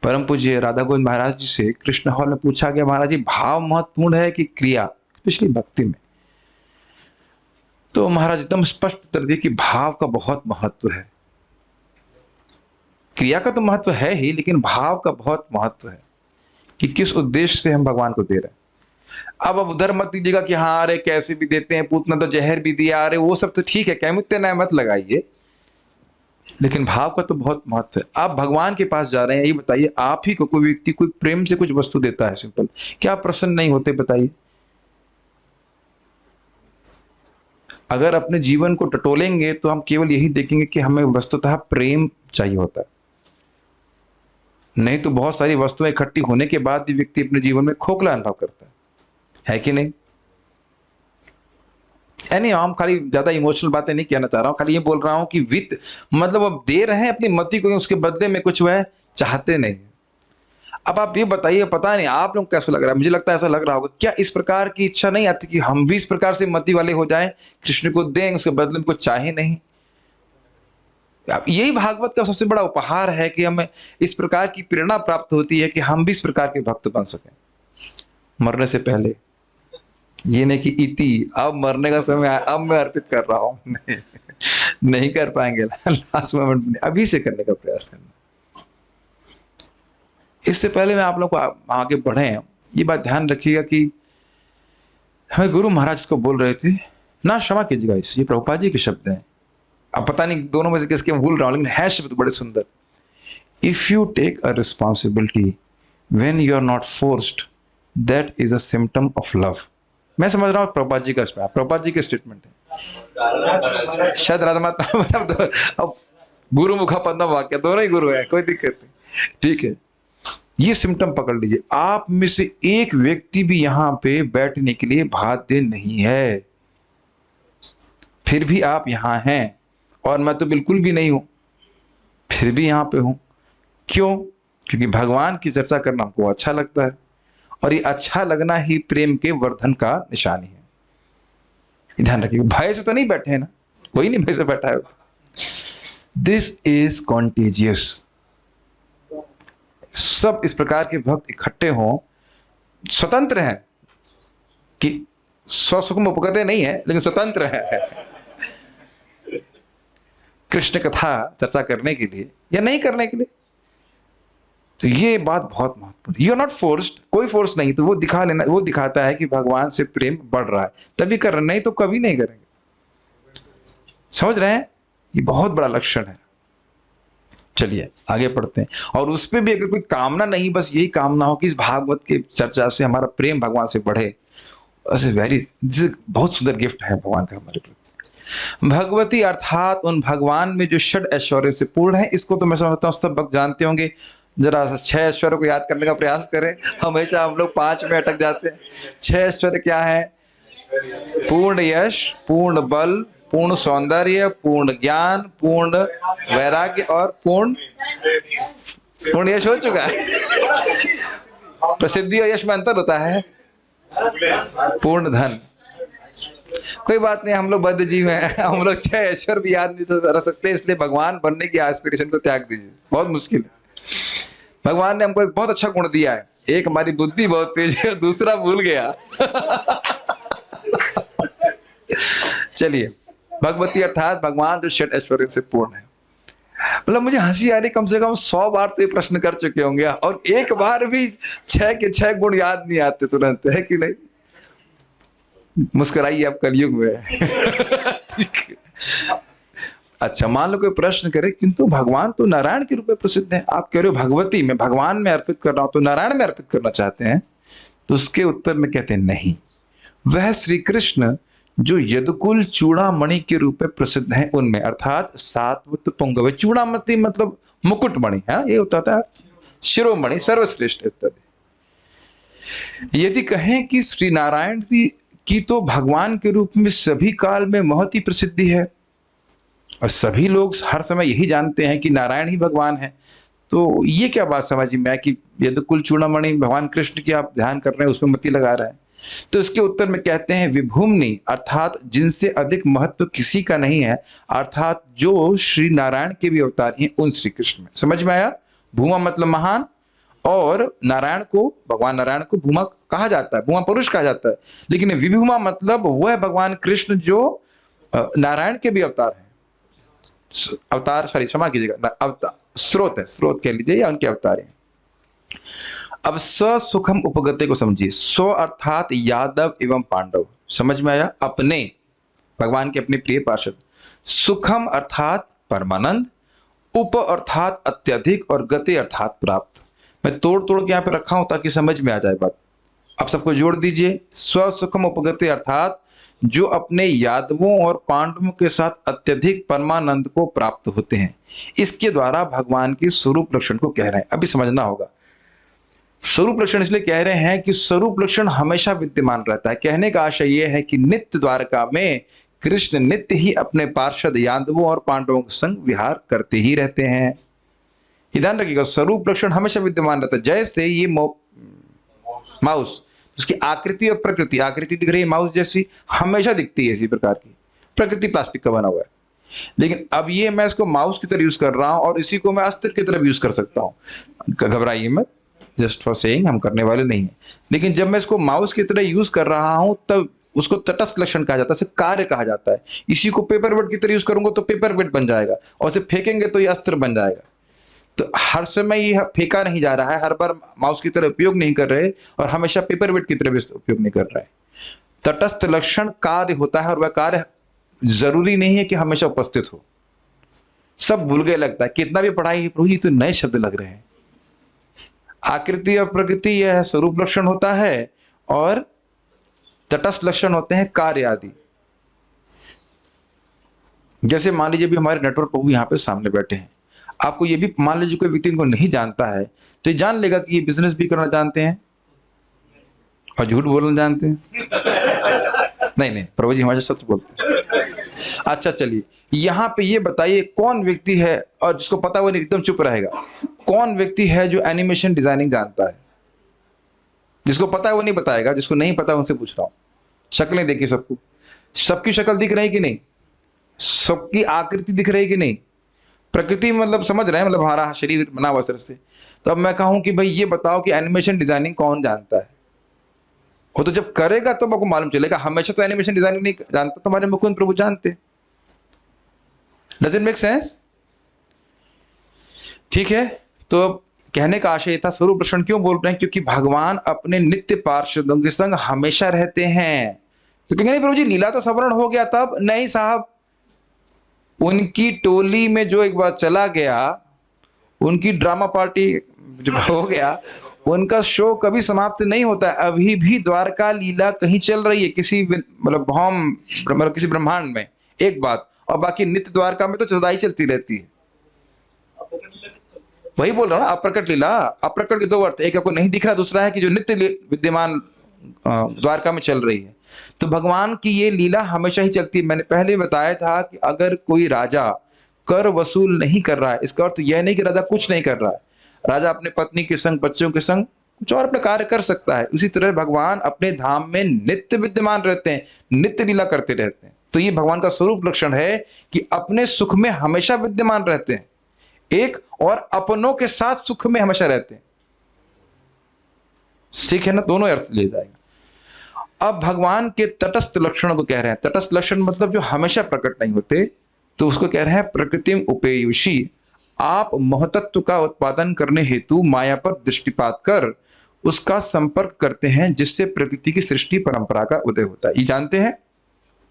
परम पूज्य राधा गोविंद महाराज जी से कृष्ण हॉल में पूछा गया, महाराज जी भाव महत्वपूर्ण है कि क्रिया, पिछली भक्ति में? तो महाराज एकदम स्पष्ट उत्तर दिए कि भाव का बहुत महत्व है। क्रिया का तो महत्व है ही, लेकिन भाव का बहुत महत्व है कि किस उद्देश्य से हम भगवान को दे रहे हैं। अब उधर मत दीजिएगा कि हाँ अरे कैसे भी देते हैं, पूतना तो जहर भी दिया, अरे वो सब तो ठीक है, कैमुत्य न्याय मत लगाइए, लेकिन भाव का तो बहुत महत्व है। आप भगवान के पास जा रहे हैं, ये बताइए आप ही को कोई व्यक्ति कोई प्रेम से कुछ वस्तु देता है सिंपल, क्या आप प्रसन्न नहीं होते? बताइए। अगर अपने जीवन को टटोलेंगे तो हम केवल यही देखेंगे कि हमें वस्तुतः प्रेम चाहिए होता है, नहीं तो बहुत सारी वस्तुएं इकट्ठी होने के बाद भी व्यक्ति अपने जीवन में खोखला अनुभव करता है कि नहीं? नहीं, हम खाली ज्यादा इमोशनल बातें नहीं कहना चाह रहा हूं, खाली ये बोल रहा हूं कि वित्त मतलब अब दे रहे हैं अपनी मति को, उसके बदले में कुछ वह चाहते नहीं। अब आप ये बताइए, पता नहीं आप लोग कैसा लग रहा है, मुझे लगता है ऐसा लग रहा होगा, क्या इस प्रकार की इच्छा नहीं आती कि हम भी इस प्रकार से मति वाले हो जाएं, कृष्ण को दें, उसके बदले में कुछ चाहे नहीं? यही भागवत का सबसे बड़ा उपहार है कि हमें इस प्रकार की प्रेरणा प्राप्त होती है कि हम भी इस प्रकार के भक्त बन सकें मरने से पहले। ये नहीं कि इति अब मरने का समय आया, अब मैं अर्पित कर रहा हूं, नहीं कर पाएंगे, लास्ट मोमेंट में अभी से करने का प्रयास करना। इससे पहले मैं आप लोग को आगे बढ़े, ये बात ध्यान रखिएगा कि हमें गुरु महाराज को बोल रहे थे, ना क्षमा कीजिएगा, इस ये प्रभुपाद जी के शब्द हैं। अब पता नहीं दोनों में से किसके भूल रहा हूं, लेकिन है शब्द बड़े सुंदर। If you take a responsibility when you are not forced, that is a symptom of love. मैं समझ रहा हूँ प्रभुपाद जी का, प्रभुपाद जी के स्टेटमेंट है। शायद राधा माता मतलब अब गुरु मुखा पद्म वाक्य, दोनों ही गुरु है, कोई दिक्कत नहीं, ठीक है। ये सिम्टम पकड़ लीजिए, आप में से एक व्यक्ति भी यहां पे बैठने के लिए बाध्य नहीं है, फिर भी आप यहां हैं। और मैं तो बिल्कुल भी नहीं हूं, फिर भी यहां पे हूं। क्यों? क्योंकि भगवान की चर्चा करना हमको अच्छा लगता है, और ये अच्छा लगना ही प्रेम के वर्धन का निशानी है। ध्यान रखिए, भय से तो नहीं बैठे हैं ना, कोई नहीं भय से बैठा है। This is contagious. सब इस प्रकार के भक्त इकट्ठे हों, स्वतंत्र हैं कि स्वसुखम उपगते नहीं है, लेकिन स्वतंत्र है कृष्ण कथा चर्चा करने के लिए या नहीं करने के लिए। तो ये बात बहुत महत्वपूर्ण। यू आर नॉट फोर्स्ड, कोई फोर्स नहीं, तो वो दिखा लेना, वो दिखाता है कि भगवान से प्रेम बढ़ रहा है, तभी कर रहे हैं, नहीं तो कभी नहीं करेंगे। समझ रहे हैं? ये बहुत बड़ा लक्षण है। चलिए आगे पढ़ते हैं। और उस पर भी अगर कोई कामना नहीं, बस यही कामना हो कि इस भागवत के चर्चा से हमारा प्रेम भगवान से बढ़े, बहुत सुंदर गिफ्ट है भगवान का हमारे प्रति। भगवती अर्थात उन भगवान में जो षड ऐश्वर्य से पूर्ण है। इसको तो मैं समझता हूँ सब भक्त जानते होंगे। जरा 6 ऐश्वर्य को याद करने का प्रयास करें। हमेशा हम लोग 5 में अटक जाते हैं। 6 ऐश्वर्य क्या है? पूर्ण यश, पूर्ण बल, पूर्ण सौंदर्य, पूर्ण ज्ञान, पूर्ण वैराग्य और पूर्ण यश हो चुका है। प्रसिद्धि और यश में अंतर होता है। पूर्ण धन। कोई बात नहीं, हम लोग बद्ध जीव हैं, हम लोग 6 ऐश्वर्य भी याद नहीं तो रह सकते, इसलिए भगवान बनने की एस्पिरेशन को त्याग दीजिए, बहुत मुश्किल है। भगवान ने हमको एक बहुत अच्छा गुण दिया है, एक हमारी बुद्धि बहुत तेज है, दूसरा भूल गया। चलिए, भगवती अर्थात भगवान जो षड ऐश्वर्य से पूर्ण है। मतलब मुझे हंसी आ रही, कम से कम 100 बार तो ये प्रश्न कर चुके होंगे और एक बार भी 6 के 6 गुण याद नहीं आते तुरंत, है कि नहीं? मुस्कुराइए, आप कलयुग में। ठीक है। अच्छा, मान लो कोई प्रश्न करे किंतु भगवान तो नारायण के रूप में प्रसिद्ध है, आप कह रहे हो भगवती में भगवान में अर्पित कर रहा हूं, तो नारायण में अर्पित करना चाहते हैं? तो उसके उत्तर में कहते हैं नहीं, वह श्री कृष्ण जो यदुकुल चूड़ामणि के रूप में प्रसिद्ध हैं उनमें, अर्थात सात्वत पुंगव। चूड़ामणि मतलब मुकुटमणि है, ये होता था शिरोमणि, सर्वश्रेष्ठ इत्यादि। यदि कहें कि श्री नारायण की तो भगवान के रूप में सभी काल में बहुत ही प्रसिद्धि है और सभी लोग हर समय यही जानते हैं कि नारायण ही भगवान है, तो ये क्या बात समझ में आया कि यदुकुल चूड़ामणि भगवान कृष्ण की आप ध्यान कर रहे हैं, उसमें मति लगा रहे हैं? तो इसके उत्तर में कहते हैं विभूम्नि, अर्थात जिनसे अधिक महत्व किसी का नहीं है, अर्थात जो श्री नारायण के भी अवतार हैं उन श्री कृष्ण में। समझ में आया? भूमा मतलब महान, और नारायण को, भगवान नारायण को भूमा कहा जाता है, भूमा पुरुष कहा जाता है, लेकिन विभूमा मतलब वह भगवान कृष्ण जो नारायण के भी अवतार हैं। अवतार, सॉरी क्षमा कीजिएगा, अवतार स्रोत है, स्रोत कह लीजिए, या उनके अवतार हैं। अब सुखम उपगते को समझिए। स्व अर्थात यादव एवं पांडव, समझ में आया? अपने, भगवान के अपने प्रिय पार्षद। सुखम अर्थात परमानंद, उप अर्थात अत्यधिक, और गति अर्थात प्राप्त। मैं तोड़ तोड़ के यहाँ पे रखा हूं ताकि समझ में आ जाए बात। अब सबको जोड़ दीजिए। स्व सुखम उपगते अर्थात जो अपने यादवों और पांडवों के साथ अत्यधिक परमानंद को प्राप्त होते हैं, इसके द्वारा भगवान के स्वरूप लक्षण को कह रहे हैं। अभी समझना होगा। स्वरूप लक्षण इसलिए कह रहे हैं कि स्वरूप लक्षण हमेशा विद्यमान रहता है। कहने का आशय यह है कि नित्य द्वारका में कृष्ण नित्य ही अपने पार्षद यादवों और पांडवों के संग विहार करते ही रहते हैं। ध्यान रखिएगा, स्वरूप लक्षण हमेशा विद्यमान रहता है। जैसे ये माउस, उसकी आकृति और प्रकृति, आकृति दिख रही है माउस जैसी, हमेशा दिखती है इसी प्रकार की। प्रकृति प्लास्टिक का बना हुआ है, लेकिन अब ये मैं इसको माउस की तरह यूज कर रहा हूं और इसी को मैं अस्त्र की तरह यूज कर सकता हूं। घबराइए मत, जस्ट फॉर सेइंग, हम करने वाले नहीं है। लेकिन जब मैं इसको माउस की तरह यूज कर रहा हूं तब उसको तटस्थ लक्षण कहा जाता है, इसे कार्य कहा जाता है। इसी को पेपर वेट की तरह यूज करूंगा तो पेपर वेट बन जाएगा, और इसे फेंकेंगे तो ये अस्त्र बन जाएगा। तो हर समय ये फेंका नहीं जा रहा है, हर बार माउस की तरह उपयोग नहीं कर रहे और हमेशा पेपर वेट की तरह भी उपयोग नहीं कर रहे हैं। तटस्थ लक्षण कार्य होता है और वह कार्य जरूरी नहीं है कि हमेशा उपस्थित हो। सब भूल गए लगता है, कितना भी पढ़ाई, प्रभु जी तो नए शब्द लग रहे हैं। आकृति और प्रकृति यह स्वरूप लक्षण होता है और तटस्थ लक्षण होते हैं कार्य आदि। जैसे मान लीजिए भी हमारे नेटवर्क प्रभु यहाँ पे सामने बैठे हैं, आपको ये भी मान लीजिए कोई व्यक्ति इनको नहीं जानता है तो ये जान लेगा कि ये बिजनेस भी करना जानते हैं और झूठ बोलना जानते हैं। नहीं नहीं, प्रभु जी हमारे सच बोलते हैं। अच्छा चलिए, यहाँ पे ये बताइए कौन व्यक्ति है, और जिसको पता वो एकदम चुप रहेगा, कौन व्यक्ति है जो एनिमेशन डिजाइनिंग जानता है? जिसको पता है वो नहीं बताएगा, जिसको नहीं पता उनसे पूछ रहा हूँ। शक्लें देखिए सबको, सबकी शक्ल दिख रही कि नहीं? सबकी आकृति दिख रही कि नहीं? प्रकृति मतलब समझ रहे हैं, मतलब हमारा शरीर बना हुआ सिर्फ से। तो अब मैं कहूँ कि भाई ये बताओ कि एनिमेशन डिजाइनिंग कौन जानता है? वो तो जब करेगा तब आपको मालूम चलेगा। हमेशा तो एनिमेशन डिजाइनिंग नहीं जानता, तुम्हारे मुकुंद प्रभु जानते। Does it make sense? ठीक है, तो कहने का आशय था स्वरूप लक्षण क्यों बोल रहे हैं? क्योंकि भगवान अपने नित्य पार्षदों के संग हमेशा रहते हैं। तो कहेंगे नहीं प्रभु जी लीला तो सवर्ण हो गया तब। नहीं साहब, उनकी टोली में जो एक बार चला गया, उनकी ड्रामा पार्टी जो हो गया, उनका शो कभी समाप्त नहीं होता है। अभी भी द्वारका लीला कहीं चल रही है, किसी मतलब भौम मतलब किसी ब्रह्मांड में एक बात, और बाकी नित्य द्वारका में तो चौदाई चलती रहती है। वही बोल रहा हूँ ना, अप्रकट लीला। अप्रकट के दो अर्थ, एक आपको नहीं दिख रहा, दूसरा है कि जो नित्य विद्यमान द्वारका में चल रही है। तो भगवान की ये लीला हमेशा ही चलती है। मैंने पहले बताया था कि अगर कोई राजा कर वसूल नहीं कर रहा है, इसका अर्थ यह नहीं कि राजा कुछ नहीं कर रहा है। राजा अपने पत्नी के संग, बच्चों के संग कुछ और अपने कार्य कर सकता है। उसी तरह भगवान अपने धाम में नित्य विद्यमान रहते हैं, नित्य लीला करते रहते हैं। तो ये भगवान का स्वरूप लक्षण है कि अपने सुख में हमेशा विद्यमान रहते हैं, एक, और अपनों के साथ सुख में हमेशा रहते हैं। ठीक है ना, दोनों अर्थ ले जाएगा। अब भगवान के तटस्थ लक्षणों को कह रहे हैं। तटस्थ लक्षण मतलब जो हमेशा प्रकट नहीं होते, तो उसको कह रहे हैं प्रकृतिम उपेयुषी। आप महतत्व का उत्पादन करने हेतु माया पर दृष्टिपात कर उसका संपर्क करते हैं, जिससे प्रकृति की सृष्टि परंपरा का उदय होता है। ये जानते हैं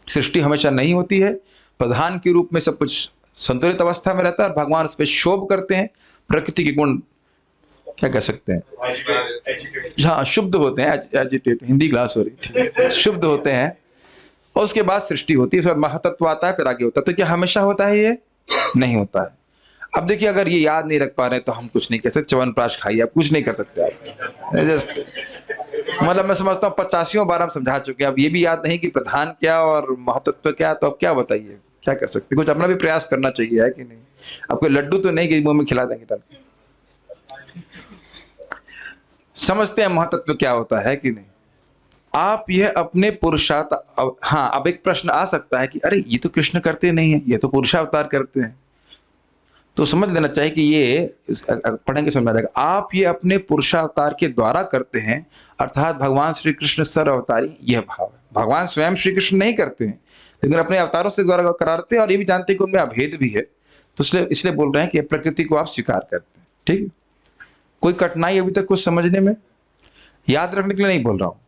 सृष्टि हमेशा नहीं होती है, प्रधान के रूप में सब कुछ संतुलित अवस्था में रहता है, और भगवान उस पर शोभ करते हैं। प्रकृति के गुण क्या कह सकते हैं, हाँ शुद्ध होते हैं, एजिटेट, हिंदी क्लास हो रही थी, शुद्ध होते हैं, और उसके बाद सृष्टि होती है, उसके बाद महातत्व आता है, फिर आगे होता है। तो क्या हमेशा होता है? ये नहीं होता है। अब देखिए, अगर ये याद नहीं रख पा रहे तो हम कुछ नहीं कह सकते। च्यवनप्राश खाइए, आप कुछ नहीं कर सकते। आप जस्ट मतलब मैं समझता हूँ 85 बार हम समझा चुके हैं। अब ये भी याद नहीं कि प्रधान क्या और महतत्व क्या, तो अब क्या बताइए, क्या कर सकते? कुछ अपना भी प्रयास करना चाहिए, है कि नहीं? आपको लड्डू तो नहीं कि मुंह में खिला देंगे। समझते हैं महतत्व क्या होता है कि नहीं? आप यह अपने पुरुषार्थ, हाँ अब एक प्रश्न आ सकता है कि अरे ये तो कृष्ण करते नहीं है, ये तो पुरुषावतार करते हैं। तो समझ लेना चाहिए कि ये पढ़ेंगे समझ आ जाएगा। आप ये अपने पुरुषावतार के द्वारा करते हैं, अर्थात भगवान श्री कृष्ण सर्व अवतारी, यह भाव है। भगवान स्वयं श्री कृष्ण नहीं करते हैं, लेकिन अपने अवतारों से द्वारा कराते हैं, और ये भी जानते हैं कि उनमें अभेद भी है। तो इसलिए बोल रहे हैं कि प्रकृति को आप स्वीकार करते हैं। ठीक है, कोई कठिनाई अभी तक कुछ समझने में? याद रखने के लिए नहीं बोल रहा हूँ,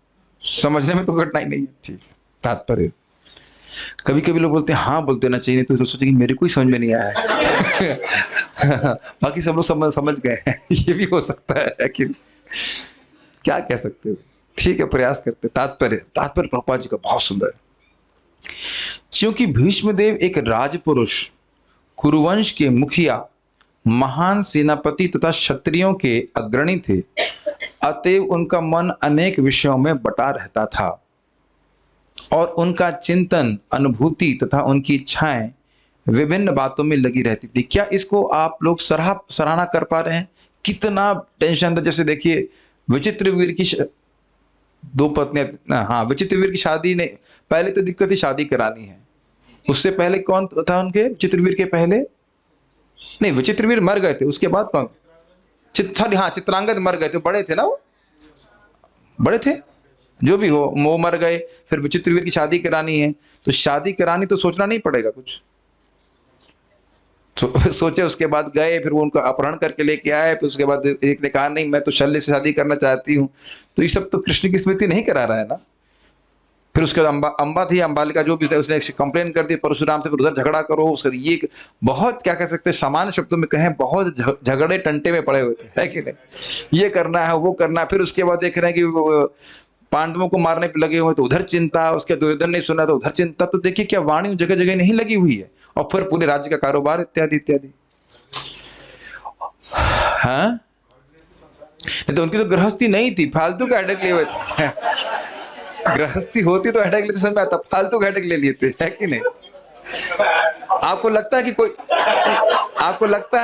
समझने में तो कठिनाई नहीं है। ठीक, तात्पर्य कभी कभी लोग बोलते हैं हाँ बोल देना चाहिए, तो सोचे कि मेरे को ही समझ में नहीं आया है बाकी सब लोग समझ गए हैं ये भी हो सकता है कि क्या कह सकते हो। ठीक है, प्रयास करते। तात्पर्य प्रभुपाद जी का बहुत सुंदर है। क्योंकि भीष्मदेव एक राजपुरुष, कुरुवंश के मुखिया, महान सेनापति तथा क्षत्रियों के अग्रणी थे, अतएव उनका मन अनेक विषयों में बटा रहता था, और उनका चिंतन, अनुभूति तथा उनकी इच्छाएं विभिन्न बातों में लगी रहती थी। क्या इसको आप लोग सराहना कर पा रहे हैं? कितना टेंशन था। जैसे देखिए, विचित्रवीर की दो पत्नियां, हाँ विचित्रवीर की शादी ने पहले तो दिक्कत ही शादी करानी है। उससे पहले कौन था उनके? विचित्रवीर के पहले नहीं, विचित्रवीर मर गए थे, उसके बाद कौन? हाँ चित्रांगद मर गए थे, बड़े थे ना, वो बड़े थे, जो भी हो वो मर गए। फिर विचित्रवीर की शादी करानी है, तो शादी करानी तो सोचना नहीं पड़ेगा कुछ। तो सोचे, उसके बाद गए, फिर वो उनको अपहरण करके लेके आए। फिर उसके बाद एक ने कहा नहीं मैं तो शल्य से शादी करना चाहती हूँ। तो ये सब तो कृष्ण की स्मृति नहीं करा रहा है ना। फिर उसके बाद अम्बा थी, अम्बालिका जो भी, उसने कंप्लेन कर दी परशुराम से, फिर उधर झगड़ा करो उसका, ये बहुत क्या कह सकते हैं, सामान्य शब्दों में कहें बहुत झगड़े टंटे में पड़े हुए थे, है कि नहीं। ये करना है, वो करना है। फिर उसके बाद देख रहे हैं कि पांडवों को मारने पे लगे हुए, तो उधर चिंता, उसके दुर्योधन नहीं सुना तो उधर चिंता। तो देखिए क्या वाणी जगह जगह नहीं लगी हुई है, और फिर पूरे राज्य का कारोबार इत्यादि इत्यादि। हाँ, नहीं तो उनकी तो गृहस्थी नहीं थी, फालतू का हेडेक लिए हुए थे। गृहस्थी होती तो हेडेक लेते, समझ में आता, फालतू हेडेक ले लिए थे, है कि नहीं। आपको लगता है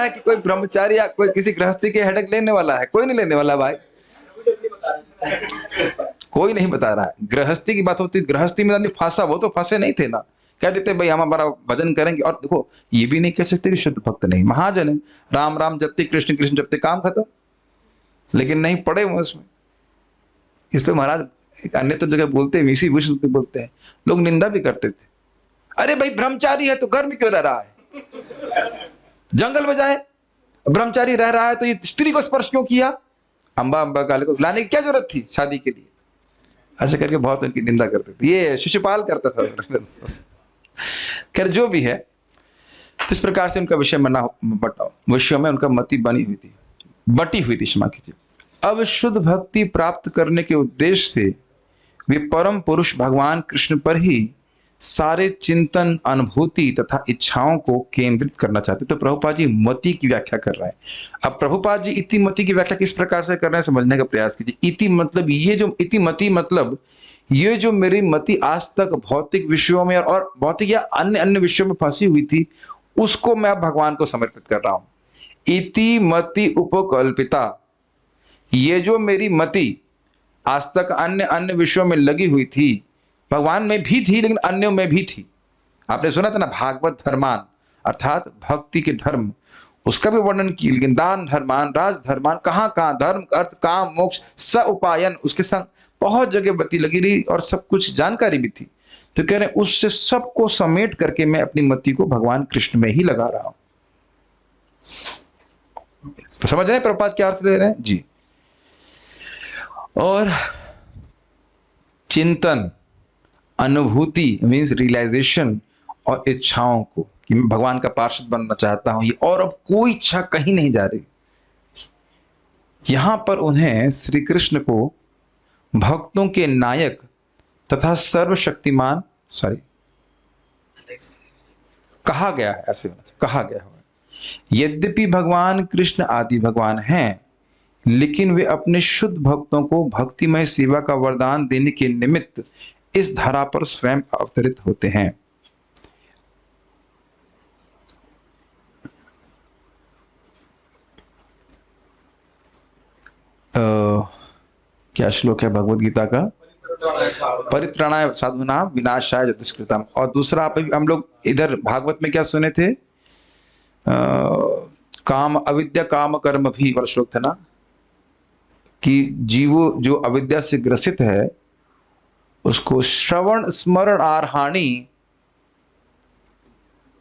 कि कोई ब्रह्मचारी या कोई किसी गृहस्थी के हेडेक लेने वाला है? कोई नहीं लेने वाला भाई, कोई नहीं बता रहा है। गृहस्थी की बात होती, गृहस्थी में फांसा, वो तो फांसे नहीं थे ना, कह देते भाई हम हमारा भजन करेंगे। और देखो ये भी नहीं कह सकते कि शुद्ध भक्त नहीं, महाजन है, राम राम जपते, कृष्ण कृष्ण जपते, काम खत्म, लेकिन नहीं पड़े हुए उसमें। इस पे महाराज एक अन्य तो जगह बोलते हैं, इसी भूषण पे बोलते हैं, लोग निंदा भी करते थे, अरे भाई ब्रह्मचारी है तो घर में क्यों रह रहा है, जंगल में जाए, ब्रह्मचारी रह रहा है तो ये स्त्री को स्पर्श क्यों किया, अम्बा काले को लाने की क्या जरूरत थी शादी के लिए, ऐसे करके बहुत उनकी निंदा करते थे। ये शिशुपाल करता था। खैर जो भी है, तो इस प्रकार से उनका विषय विषयों में उनका मति बटी हुई थी, क्षमा कीजिए। अब शुद्ध भक्ति प्राप्त करने के उद्देश्य से वे परम पुरुष भगवान कृष्ण पर ही सारे चिंतन, अनुभूति तथा इच्छाओं को केंद्रित करना चाहते। तो प्रभुपाद जी मति की व्याख्या कर रहे हैं। अब प्रभुपाद जी इति मति की व्याख्या किस प्रकार से कर रहे हैं, समझने का प्रयास कीजिए। इति मतलब ये जो इति मति मतलब ये जो मेरी मति आज तक भौतिक विषयों में और भौतिक या अन्य अन्य विषयों में फंसी हुई थी, उसको मैं अब भगवान को समर्पित कर रहा हूं। इति मति उपकल्पिता, ये जो मेरी मति आज तक अन्य अन्य विषयों में लगी हुई थी, भगवान में भी थी लेकिन अन्यों में भी थी। आपने सुना था ना, भागवत धर्मान अर्थात भक्ति के धर्म, उसका भी वर्णन की, लेकिन दान धर्मान, राज धर्मान, कहाँ कहाँ धर्म अर्थ काम मोक्ष स उपायन, उसके संग बहुत जगह बत्ती लगी रही और सब कुछ जानकारी भी थी। तो कह रहे हैं उससे सबको समेट करके मैं अपनी मति को भगवान कृष्ण में ही लगा रहा हूं। तो समझ रहे हैं प्रभुपाद क्या अर्थ दे रहे हैं जी। और चिंतन, अनुभूति मीन्स रियलाइजेशन, और इच्छाओं को कि मैं भगवान का पार्षद बनना चाहता हूं, ये और अब कोई इच्छा कहीं नहीं जा रही। यहां पर उन्हें श्री कृष्ण को भक्तों के नायक तथा सर्वशक्तिमान कहा गया है, ऐसे कहा गया है। यद्यपि भगवान कृष्ण आदि भगवान हैं, लेकिन वे अपने शुद्ध भक्तों को भक्तिमय सेवा का वरदान देने के निमित्त इस धरा पर स्वयं अवतरित होते हैं। क्या श्लोक है भगवद गीता का, परित्राणाय साधूनां विनाशाय दुष्कृताम्। और दूसरा हम लोग इधर भागवत में क्या सुने थे, काम अविद्या काम कर्म भी वाला श्लोक था ना, कि जीव जो अविद्या से ग्रसित है उसको श्रवण स्मरण आरहाणी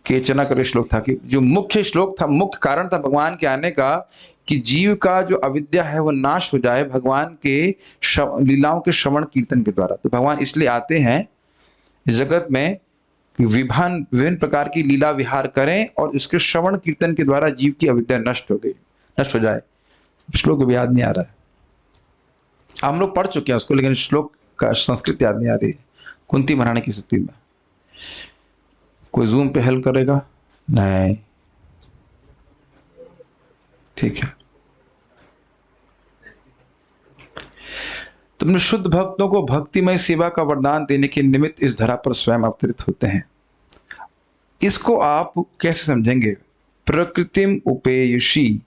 केचना कर श्लोक था, कि जो मुख्य श्लोक था, मुख्य कारण था भगवान के आने का, कि जीव का जो अविद्या है वो नाश हो जाए भगवान के लीलाओं के श्रवण कीर्तन के द्वारा। तो भगवान इसलिए आते हैं इस जगत में कि विभिन्न प्रकार की लीला विहार करें और उसके श्रवण कीर्तन के द्वारा जीव की अविद्या नष्ट हो जाए। श्लोक भी याद नहीं आ रहा है, हम लोग पढ़ चुके हैं उसको, लेकिन श्लोक का संस्कृत याद नहीं आ रही है। कुंती महारानी की स्तुति में कोई जूम पे हेल्प करेगा? नहीं, ठीक है। तुमने शुद्ध भक्तों को भक्तिमय सेवा का वरदान देने के निमित्त इस धरा पर स्वयं अवतरित होते हैं। इसको आप कैसे समझेंगे? प्रकृतिम उपेयुषी।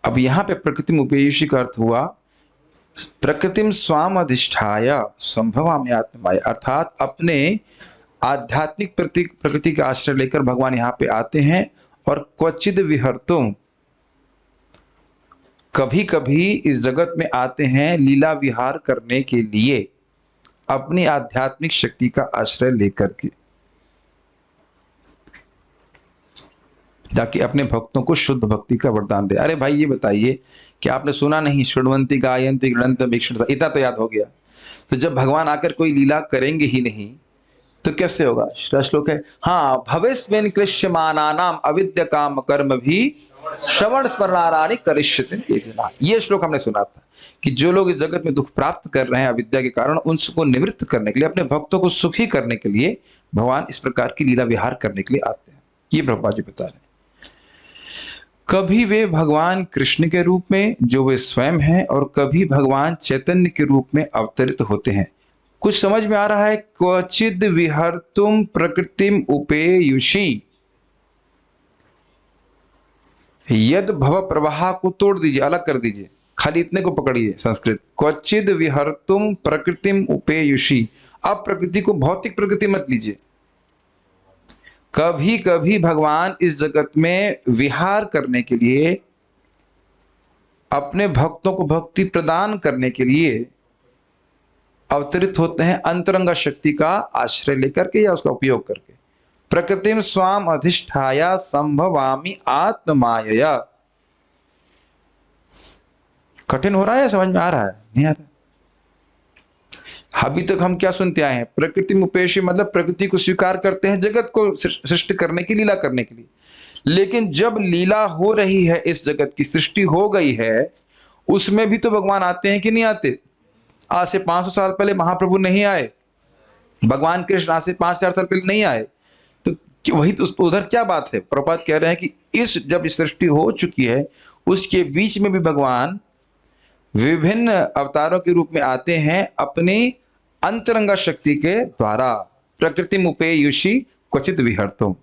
अब यहां पे प्रकृतिम उपेयुषी का अर्थ हुआ प्रकृतिम स्वाम अधिष्ठाय संभवामि आत्ममाया, अर्थात अपने आध्यात्मिक प्रकृति का आश्रय लेकर भगवान यहाँ पे आते हैं और क्वचिद विहर्तुम, कभी कभी इस जगत में आते हैं लीला विहार करने के लिए अपनी आध्यात्मिक शक्ति का आश्रय लेकर के। ताकि अपने भक्तों को शुद्ध भक्ति का वरदान दे। अरे भाई ये बताइए कि आपने सुना नहीं, शृण्वन्ति गायन्ति गृणन्ति भिक्षुण, इतना तो याद हो गया। तो जब भगवान आकर कोई लीला करेंगे ही नहीं तो कैसे होगा? श्लोक है, हाँ, भवेस्मिन् कृष्यमानानाम अविद्या काम कर्म भी श्रवण स्मरणानि करिष्यति केचन। ये श्लोक हमने सुना था कि जो लोग इस जगत में दुख प्राप्त कर रहे हैं अविद्या के कारण, उनको निवृत्त करने के लिए, अपने भक्तों को सुखी करने के लिए भगवान इस प्रकार की लीला विहार करने के लिए आते हैं। ये प्रभुपाद जी बता रहे हैं। कभी वे भगवान कृष्ण के रूप में जो वे स्वयं हैं, और कभी भगवान चैतन्य के रूप में अवतरित होते हैं। कुछ समझ में आ रहा है? क्वचिद विहर्तुम प्रकृतिम उपेयुषी, यद भव प्रवाह को तोड़ दीजिए, अलग कर दीजिए, खाली इतने को पकड़िए संस्कृत। क्वचिद विहर्तुम प्रकृतिम उपेयुषी, अब प्रकृति को भौतिक प्रकृति मत लीजिए। कभी कभी भगवान इस जगत में विहार करने के लिए, अपने भक्तों को भक्ति प्रदान करने के लिए अवतरित होते हैं, अंतरंगा शक्ति का आश्रय लेकर के या उसका उपयोग करके। प्रकृतिम स्वाम अधिष्ठाया संभवामि आत्ममायया। कठिन हो रहा है, समझ में आ रहा है? नहीं आ रहा? अभी तक हम क्या सुनते आए हैं? प्रकृति में उपेक्षी मतलब प्रकृति को स्वीकार करते हैं जगत को सृष्टि करने की, लीला करने के लिए। लेकिन जब लीला हो रही है, इस जगत की सृष्टि हो गई है, उसमें भी तो भगवान आते हैं कि नहीं आते? आज से 500 साल पहले महाप्रभु नहीं आए, भगवान कृष्ण आज से 5000 साल पहले नहीं आए, तो वही तो उधर क्या बात है? प्रभुपाद कह रहे हैं कि इस जब सृष्टि हो चुकी है, उसके बीच में भी भगवान विभिन्न अवतारों के रूप में आते हैं अपनी अंतरंगा शक्ति के द्वारा। प्रकृति मुपेयुषी क्वचित विहर्तुम।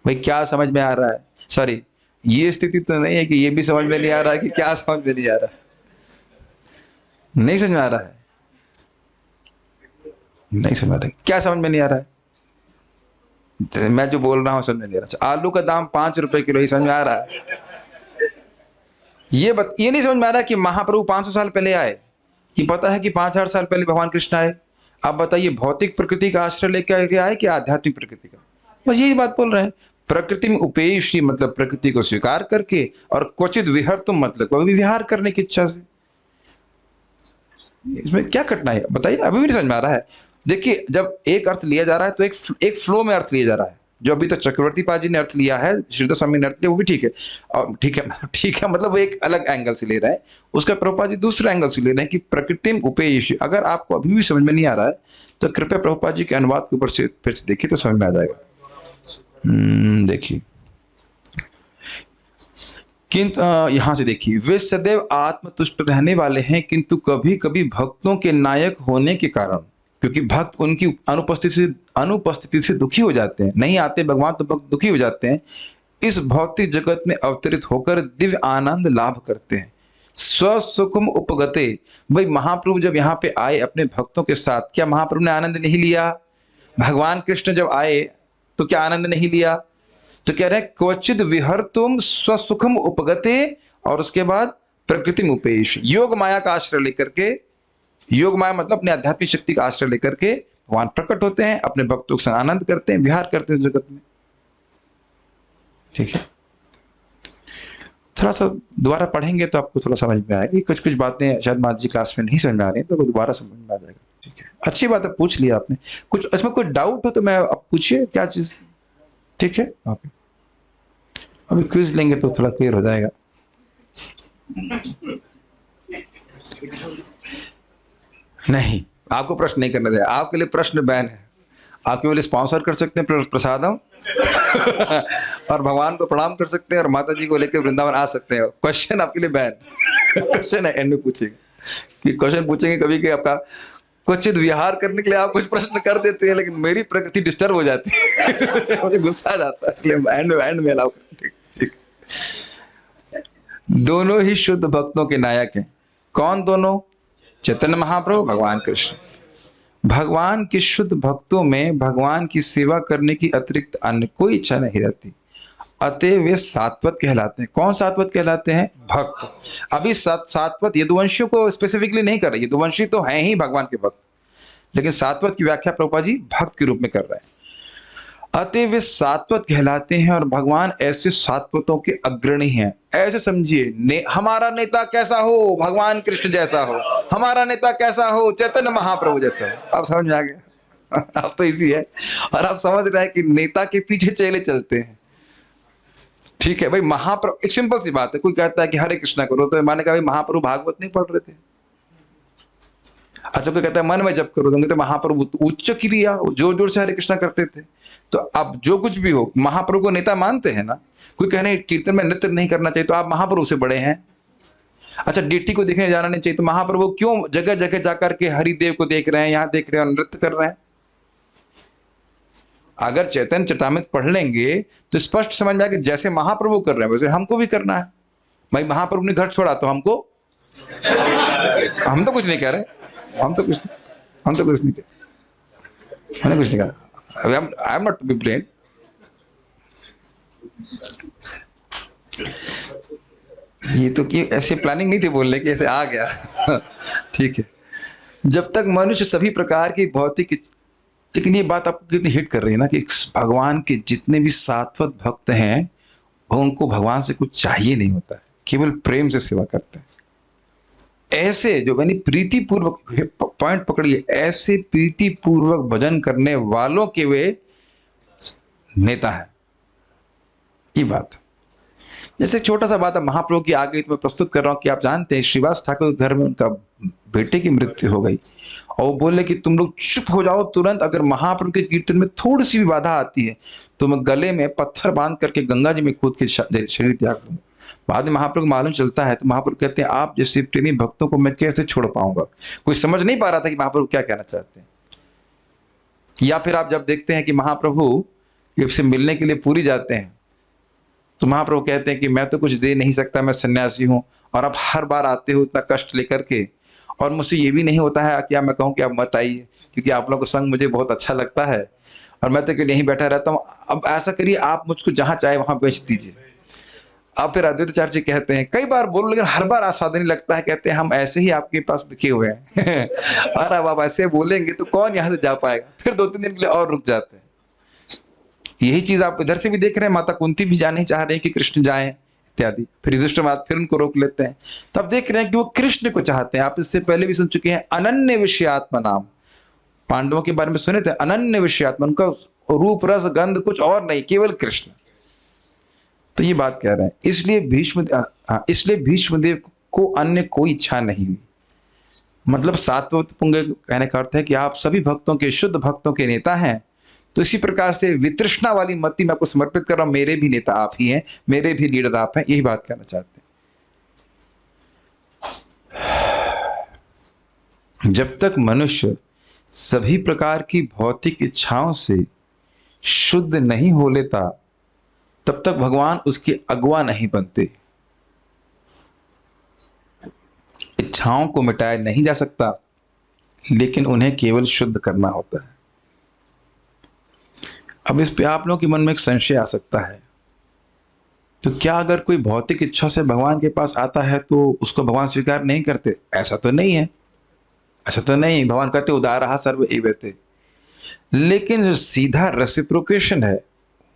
भाई क्या समझ में आ रहा है? सॉरी, ये स्थिति तो नहीं है कि ये भी समझ में नहीं आ रहा है कि क्या समझ में नहीं आ रहा है? नहीं समझ में आ रहा है? नहीं समझ रहा है? क्या समझ में नहीं आ रहा है? मैं जो बोल रहा हूं समझ में नहीं आ रहा। आलू का दाम 5 रुपए किलो, ही समझ में आ रहा है? ये नहीं समझ में आ रहा है कि महाप्रभु 500 साल पहले आए। ये पता है कि 5000 साल पहले भगवान कृष्ण आए। अब बताइए, भौतिक प्रकृति का आश्रय लेकर आए कि आध्यात्मिक प्रकृति का? बस यही बात बोल रहे हैं। प्रकृति में उपेक्षी मतलब प्रकृति को स्वीकार करके, और क्वचित विहर्तुम मतलब कभी विहार करने की इच्छा से। इसमें क्या कठिनाई है बताइए? अभी भी नहीं समझ में आ रहा है? देखिए, जब एक अर्थ लिया जा रहा है तो एक फ्लो में अर्थ लिया जा रहा है। जो अभी तक चक्रवर्ती पाजी ने अर्थ लिया है, श्रीधर स्वामी ने अर्थ लिया, वो भी ठीक है, और ठीक है मतलब वो एक अलग एंगल से ले रहा है। उसका प्रभुपाद जी दूसरे एंगल से ले रहे हैं कि प्रकृति में उपेक्षी। अगर आपको अभी भी समझ में नहीं आ रहा है तो कृपया प्रभुपाद जी के अनुवाद के ऊपर से फिर से देखिए तो समझ में आ जाएगा। देखिए, किंतु यहां से देखिए, वे सदैव आत्मतुष्ट रहने वाले हैं, किंतु कभी कभी भक्तों के नायक होने के कारण, क्योंकि भक्त उनकी अनुपस्थिति से दुखी हो जाते हैं, नहीं आते भगवान तो भक्त दुखी हो जाते हैं, इस भौतिक जगत में अवतरित होकर दिव्य आनंद लाभ करते हैं। स्वसुखम उपगते। भाई महाप्रभु जब यहाँ पे आए अपने भक्तों के साथ, क्या महाप्रभु ने आनंद नहीं लिया? भगवान कृष्ण जब आए तो क्या आनंद नहीं लिया? तो कह रहे हैं क्वचित विहर्तुम स्वसुखम उपगते, और उसके बाद प्रकृति में उपेक्ष, योग माया का आश्रय लेकर के, योग माया मतलब अपने आध्यात्मिक शक्ति का आश्रय लेकर के भगवान प्रकट होते हैं, अपने भक्तों के संग आनंद करते हैं, विहार करते हैं जगत में। ठीक है, थोड़ा सा दोबारा पढ़ेंगे तो आपको थोड़ा समझ में आएगी। कुछ कुछ बातें शायद माँ जी क्लास में नहीं समझ में आ रही तो दोबारा समझ में आ जाएगा। ठीक है, अच्छी बात है, पूछ लिया आपने। कुछ इसमें कोई डाउट हो तो मैं अब पूछिए क्या चीज। ठीक है, अभी क्विज लेंगे तो थोड़ा क्लियर हो जाएगा। नहीं, आपको प्रश्न नहीं करना चाहिए, आपके लिए प्रश्न बैन है। आप केवल स्पॉन्सर कर सकते हैं प्रसादम और भगवान को प्रणाम कर सकते हैं और माता जी को लेकर वृंदावन आ सकते हैं। क्वेश्चन आपके लिए बैन। क्वेश्चन है एंड में पूछेंगे कि क्वेश्चन पूछेंगे कभी कि आपका क्वचित विहार करने के लिए आप कुछ प्रश्न कर देते हैं, लेकिन मेरी प्रकृति डिस्टर्ब हो जाती है मुझे गुस्सा आ जाता है, इसलिए एंड में अलाउ करें। ठीक, दोनों ही शुद्ध भक्तों के नायक हैं। कौन दोनों? चैतन्य महाप्रभु, भगवान कृष्ण। भगवान के शुद्ध भक्तों में भगवान की सेवा करने की अतिरिक्त अन्य कोई इच्छा नहीं रहती, अतः वे सात्वत कहलाते हैं। कौन सात्वत कहलाते हैं? भक्त। अभी सात्वत यदुवंशियों को स्पेसिफिकली नहीं कर रहे, यदुवंशी तो हैं ही भगवान के भक्त, लेकिन सात्वत की व्याख्या प्रभुपाद जी भक्त के रूप में कर रहे हैं। अतः वे सात्वत कहलाते हैं और भगवान ऐसे सात्वतों के अग्रणी हैं। ऐसे समझिए, हमारा नेता कैसा हो, भगवान कृष्ण जैसा हो, हमारा नेता कैसा हो, चैतन्य महाप्रभु जैसा हो। आप समझ में आ गया? अब तो इजी है। और आप समझ रहे हैं कि नेता के पीछे चेले चलते हैं। ठीक है भाई, महाप्रभु, एक सिंपल सी बात है, कोई कहता है कि हरे कृष्णा करो, तो मैंने कहा भाई महाप्रभु भागवत नहीं पढ़ रहे थे। अच्छा, कोई कहता है मन में जप करो, तो महाप्रभु उच्च क्रिया जोर जोर से हरे कृष्णा करते थे। तो अब जो कुछ भी हो, महाप्रभु को नेता मानते हैं ना। कोई कहने कीर्तन में नृत्य नहीं करना चाहिए, तो आप महाप्रभु से बड़े हैं। अच्छा, डीटी को देखने जाना नहीं चाहिए, तो महाप्रभु क्यों जगह जगह जाकर के हरिदेव को देख रहे हैं, यहाँ देख रहे हैं और नृत्य कर रहे हैं? अगर चैतन्य चरितामृत पढ़ लेंगे तो स्पष्ट समझ में आएगा कि जैसे महाप्रभु कर रहे हैं वैसे हमको भी करना है। भाई महाप्रभु ने घर छोड़ा तो हमको, हम तो कुछ नहीं कह रहे, हम तो कुछ नहीं कह रहे, हमने कुछ नहीं कहा। I am not to be blamed. ये तो कि ऐसे प्लानिंग नहीं थी बोलने की, ऐसे आ गया। ठीक है। जब तक मनुष्य सभी प्रकार की भौतिक, लेकिन ये बात आपको कितनी हिट कर रही है ना कि भगवान के जितने भी सात्वत भक्त हैं उनको भगवान से कुछ चाहिए नहीं होता है, केवल प्रेम से सेवा करते हैं। ऐसे जो मैंने प्रीति पूर्वक, पॉइंट पकड़िए, ऐसे प्रीति पूर्वक भजन करने वालों के वे नेता है। ये बात जैसे छोटा सा बात है, महाप्रभु की आगे मैं प्रस्तुत कर रहा हूं कि आप जानते हैं श्रीवास ठाकुर के घर में उनका बेटे की मृत्यु हो गई और वो बोले कि तुम लोग चुप हो जाओ तुरंत, अगर महाप्रभु के कीर्तन में थोड़ी सी भी बाधा आती है तो मैं गले में पत्थर बांध करके गंगा जी में कूद के शरीर त्याग दूंगा। बाद में महाप्रभु को मालूम चलता है तो महाप्रभु कहते हैं आप जैसे प्रेमी भक्तों को मैं कैसे छोड़ पाऊंगा। कोई समझ नहीं पा रहा था कि महाप्रभु क्या कहना चाहते हैं। या फिर आप जब देखते हैं कि महाप्रभु से मिलने के लिए पूरी जाते हैं तो महाप्रभु कहते हैं कि मैं तो कुछ दे नहीं सकता, मैं सन्यासी हूं और आप हर बार आते हो इतना कष्ट लेकर के, और मुझसे ये भी नहीं होता है कि मैं कहूँ कि आप मत आइए क्योंकि आप लोगों का संग मुझे बहुत अच्छा लगता है और मैं तो केवल यहीं बैठा रहता हूँ। अब ऐसा करिए, आप मुझको जहाँ चाहे वहां बेच दीजिए। अब फिर अद्वैताचार्य जी कहते हैं कई बार बोलो लेकिन हर बार आस्वादन लगता है, कहते हैं हम ऐसे ही आपके पास बिके हुए हैं। और अब आप ऐसे बोलेंगे तो कौन यहाँ से जा पाएगा। फिर 2-3 दिन के लिए और रुक जाते हैं। यही चीज आप इधर से भी देख रहे हैं, माता कुंती भी जाने चाह रहे हैं कि कृष्ण जाएं इत्यादि, फिर युधिष्ठिर फिर उनको रोक लेते हैं। तो आप देख रहे हैं कि वो कृष्ण को चाहते हैं। आप इससे पहले भी सुन चुके हैं अनन्य विषयात्मा नाम, पांडवों के बारे में सुने थे, अनन्य विषयात्मा, उनका रूप रस गंध कुछ और नहीं, केवल कृष्ण। तो ये बात कह रहे हैं। इसलिए भीष्मदेव को अन्य कोई इच्छा नहीं हुई। मतलब सात्वत पुंग कहने का अर्थ है कि आप सभी भक्तों के, शुद्ध भक्तों के नेता हैं। तो इसी प्रकार से वितृष्णा वाली मति मैं आपको समर्पित कर रहा हूं, मेरे भी नेता आप ही हैं, मेरे भी लीडर आप हैं, यही बात कहना चाहते हैं। जब तक मनुष्य सभी प्रकार की भौतिक इच्छाओं से शुद्ध नहीं हो लेता तब तक भगवान उसके अगुआ नहीं बनते। इच्छाओं को मिटाया नहीं जा सकता लेकिन उन्हें केवल शुद्ध करना होता है। अब इस पे आप लोगों के मन में एक संशय आ सकता है, तो क्या अगर कोई भौतिक इच्छा से भगवान के पास आता है तो उसको भगवान स्वीकार नहीं करते? ऐसा तो नहीं है, ऐसा तो नहीं। भगवान कहते उदारः सर्व एवते। लेकिन जो सीधा रेसिप्रोकेशन है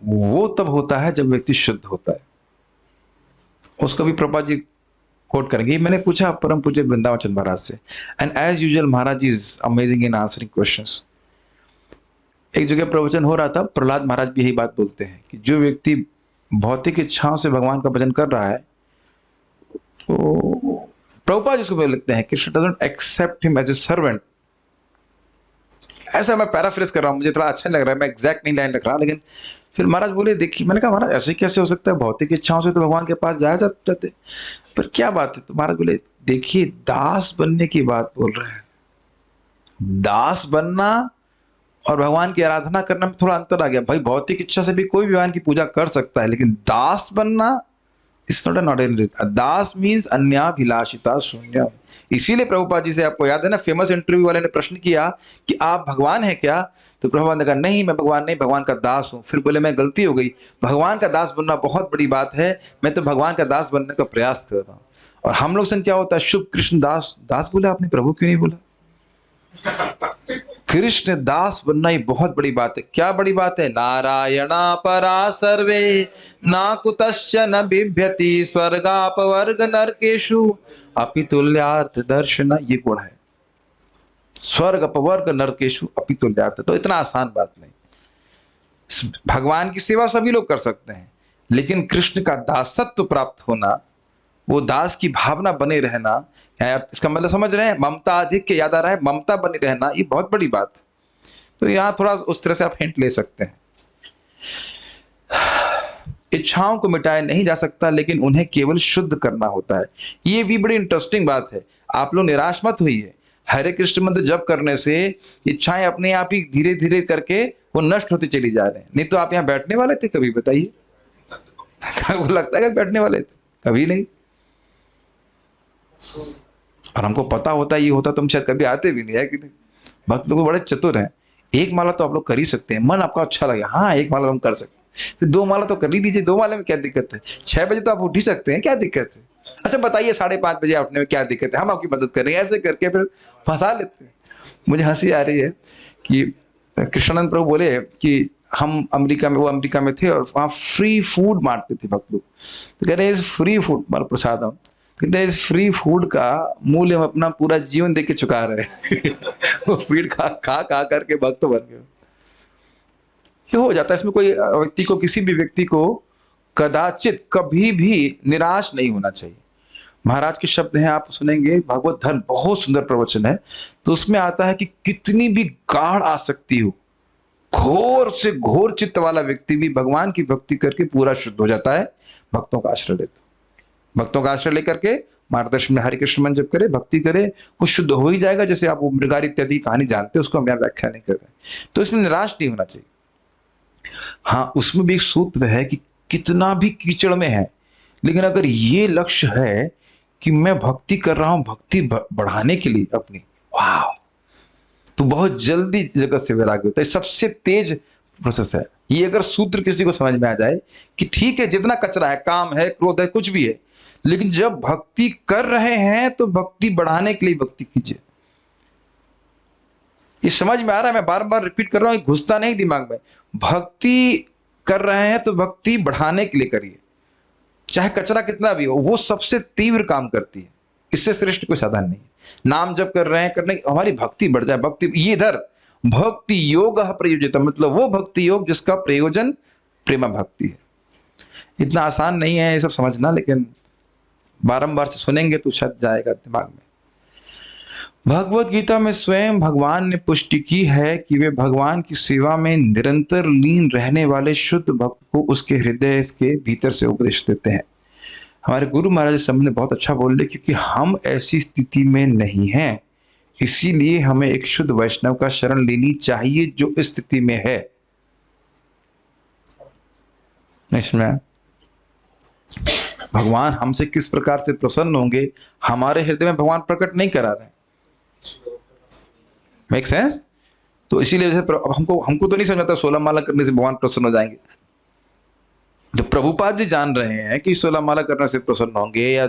वो तब होता है जब व्यक्ति शुद्ध होता है। उसको भी प्रभुपाद जी कोट करेंगे। मैंने पूछा परम पूज्य वृंदावन चंद महाराज से, and as usual Maharaj is amazing in answering questions. एक जगह प्रवचन हो रहा था, प्रहलाद महाराज भी यही बात बोलते हैं कि जो व्यक्ति भौतिक इच्छाओं से भगवान का भजन कर रहा है तो प्रभुपाद जिसको लिखते हैं Krishna doesn't accept him as a servant. ऐसा मैं पैराफ्रेज कर रहा हूँ, मुझे थोड़ा अच्छा नहीं लग रहा है, मैं एग्जैक्ट नहीं लाइन लिख रहा, लेकिन फिर महाराज बोले देखिए, मैंने कहा महाराज ऐसे कैसे हो सकता है, भौतिक इच्छाओं से तो भगवान के पास जाया जाते, पर क्या बात है? तो महाराज बोले देखिए दास बनने की बात बोल रहे हैं। दास बनना और भगवान की आराधना करने में थोड़ा अंतर आ गया। भाई भौतिक इच्छा से भी कोई भगवान की पूजा कर सकता है, लेकिन दास बनना इट्स नॉट एन ऑर्डिनरी। दास मीन्स अन्याभिलाषिता शून्य। इसीलिए प्रभुपाद जी से आपको याद है ना, फेमस इंटरव्यू वाले ने प्रश्न किया कि आप भगवान है क्या? तो प्रभुपाद ने कहा नहीं मैं भगवान नहीं, भगवान का दास हूं। फिर बोले मैं गलती हो गई, भगवान का दास बनना बहुत बड़ी बात है, मैं तो भगवान का दास बनने का प्रयास कर रहा हूं। और हम लोग से क्या होता है, शुभ कृष्ण दास। दास बोला आपने, प्रभु क्यों नहीं बोला? कृष्ण दास बनना ही बहुत बड़ी बात है। क्या बड़ी बात है? नारायणा परा सर्वे ना कुतश्च न बिभ्यति स्वर्गापवर्ग नरकेषु अपि तुल्यार्थ दर्शन, ये गुण है। स्वर्ग अपवर्ग नरकेषु अपि तुल्यार्थ, तो इतना आसान बात नहीं। भगवान की सेवा सभी लोग कर सकते हैं, लेकिन कृष्ण का दासत्व प्राप्त होना, वो दास की भावना बने रहना, इसका मतलब समझ रहे हैं? ममता अधिक के याद आ रहा है, ममता बने रहना, ये बहुत बड़ी बात। तो यहाँ थोड़ा उस तरह से आप हिंट ले सकते हैं। इच्छाओं को मिटाया नहीं जा सकता, लेकिन उन्हें केवल शुद्ध करना होता है। ये भी बड़ी इंटरेस्टिंग बात है। आप लोग निराश मत होइए। हरे कृष्ण मंत्र जप करने से इच्छाएं अपने आप ही धीरे धीरे करके वो नष्ट होती चली जा रहे हैं। नहीं तो आप यहाँ बैठने वाले थे कभी? बताइए, वो लगता है कि बैठने वाले थे? कभी नहीं। और हमको पता होता ये होता तो हम शायद कभी आते भी नहीं है कि भक्त लोग बड़े चतुर हैं। एक माला तो आप लोग कर ही सकते हैं, मन आपका अच्छा लगे, हाँ एक माला तो हम कर सकते हैं, फिर 2 माला तो कर ही लीजिए। 2 माले में क्या दिक्कत है? 6 बजे तो आप उठ ही सकते हैं, क्या दिक्कत है? अच्छा बताइए 5:30 बजे उठने में क्या दिक्कत है? हम आपकी मदद करेंगे। ऐसे करके फिर फंसा लेते हैं। मुझे हंसी आ रही है कि कृष्णानंद प्रभु बोले कि हम अमेरिका में, वो अमेरिका में थे और वहाँ फ्री फूड बांटते थे भक्त लोग। तो कह रहे इस फ्री फूड मतलब प्रसाद, हम कहते इस फ्री फूड का मूल्य हम अपना पूरा जीवन दे के चुका रहे हैं। वो फीड खा खा खा करके भक्त बन गए। ये हो जाता है। इसमें कोई व्यक्ति को, किसी भी व्यक्ति को कदाचित कभी भी निराश नहीं होना चाहिए। महाराज के शब्द हैं, आप सुनेंगे, भागवत धर्म बहुत सुंदर प्रवचन है। तो उसमें आता है कि कितनी भी गाढ़ आसक्ति हो, घोर से घोर चित्त वाला व्यक्ति भी भगवान की भक्ति करके पूरा शुद्ध हो जाता है। भक्तों का आश्रय लेता, भक्तों का आश्रय लेकर के मार्गदर्शन में हरे कृष्ण मंत्र जप करे, भक्ति करे, वो शुद्ध हो ही जाएगा। जैसे आप वो मृगारी इत्यादि कहानी जानते हैं, उसको हम यहाँ व्याख्या नहीं कर रहे। तो इसमें निराश नहीं होना चाहिए। हाँ, उसमें भी एक सूत्र है कि कितना भी कीचड़ में है, लेकिन अगर ये लक्ष्य है कि मैं भक्ति कर रहा हूं, भक्ति बढ़ाने के लिए अपनी, वाह, तो बहुत जल्दी जगत से वैराग्य होता है। सबसे तेज प्रोसेस है ये। अगर सूत्र किसी को समझ में आ जाए कि ठीक है, जितना कचरा है, काम है, क्रोध है, कुछ भी है, लेकिन जब भक्ति कर रहे हैं तो भक्ति बढ़ाने के लिए भक्ति कीजिए। ये समझ में आ रहा है? मैं बार बार रिपीट कर रहा हूं, घुसता नहीं दिमाग में। भक्ति कर रहे हैं तो भक्ति बढ़ाने के लिए करिए, चाहे कचरा कितना भी हो, वो सबसे तीव्र काम करती है। इससे श्रेष्ठ कोई साधन नहीं है। नाम जप कर रहे हैं, करने हमारी भक्ति बढ़ जाए। भक्ति ये इधर भक्ति योग प्रयोजित, मतलब वो भक्ति योग जिसका प्रयोजन प्रेमा भक्ति है। इतना आसान नहीं है ये सब समझना, लेकिन बारंबार से सुनेंगे तो शायद जाएगा दिमाग में। भगवत गीता में स्वयं भगवान ने पुष्टि की है कि वे भगवान की सेवा में निरंतर लीन रहने वाले शुद्ध भक्त को उसके हृदय के भीतर से उपदेश देते हैं। हमारे गुरु महाराज इस संबंध में बहुत अच्छा बोल रहे, क्योंकि हम ऐसी स्थिति में नहीं हैं, इसीलिए हमें एक शुद्ध वैष्णव का शरण लेनी चाहिए जो इस स्थिति में है। इसमें भगवान हमसे किस प्रकार से प्रसन्न होंगे, हमारे हृदय में भगवान प्रकट नहीं करा रहे। Make sense? तो इसीलिए जैसे हमको तो नहीं समझता 16 माला करने से भगवान प्रसन्न हो जाएंगे। तो प्रभुपाद जी जान रहे हैं कि 16 माला करने से प्रसन्न होंगे, या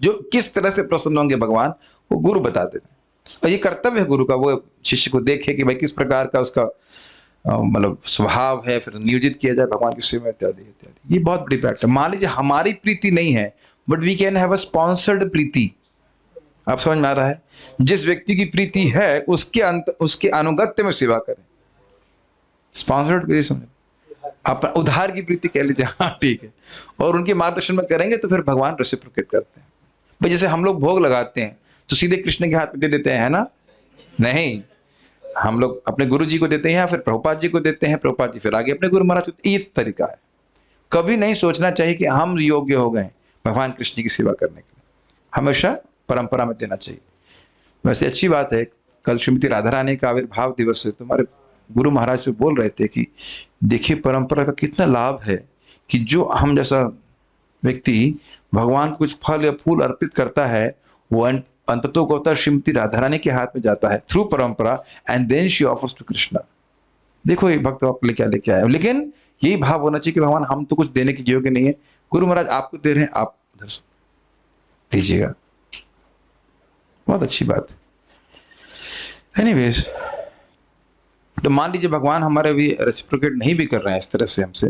जो किस तरह से प्रसन्न होंगे भगवान, वो गुरु बता देते हैं। और ये कर्तव्य है गुरु का, वो शिष्य को देखे कि भाई किस प्रकार का उसका मतलब स्वभाव है, फिर नियोजित किया जाए भगवान की सेवा इत्यादि इत्यादि। ये बहुत बड़ी बात है। मान लीजिए हमारी प्रीति नहीं है, but we can have a sponsored प्रीति। आप समझ में आ रहा है? जिस व्यक्ति की प्रीति है उसके अनुगत्य में सेवा करें। स्पॉन्सर्ड प्रीति समझ, आप उधार की प्रीति कह लीजिए, हाँ ठीक है, और उनके मार्गदर्शन में करेंगे तो फिर भगवान रेसिप्रोकेट करते हैं। भाई जैसे हम लोग भोग लगाते हैं तो सीधे कृष्ण के हाथ में दे देते हैं, है ना? नहीं, हम लोग अपने गुरु जी को देते हैं, या फिर प्रभुपाद जी को देते हैं, प्रभुपाद जी फिर आगे अपने गुरु महाराज को। ये तरीका है। कभी नहीं सोचना चाहिए कि हम योग्य हो गए भगवान कृष्ण की सेवा करने के लिए। हमेशा परंपरा में देना चाहिए। वैसे अच्छी बात है, कल श्रीमती राधा रानी का आविर्भाव दिवस है, तुम्हारे गुरु महाराज पे बोल रहे थे कि देखिए परंपरा का कितना लाभ है कि जो हम जैसा व्यक्ति भगवान को कुछ फल या फूल अर्पित करता है, वो अंततः होता श्रीमती राधा रानी के हाथ में जाता है through parampara, and then she offers to Krishna. देखो ये भक्त आपके लिए क्या लेके आया, लेकिन यही भाव होना चाहिए कि भगवान हम तो कुछ देने के योग्य नहीं है, गुरु महाराज आपको दे रहे हैं, आप उधर दीजिएगा। बहुत अच्छी बात है। एनीवेज, तो मान लीजिए भगवान हमारे भी रेसिप्रोकेट नहीं भी कर रहे हैं इस तरह से हमसे,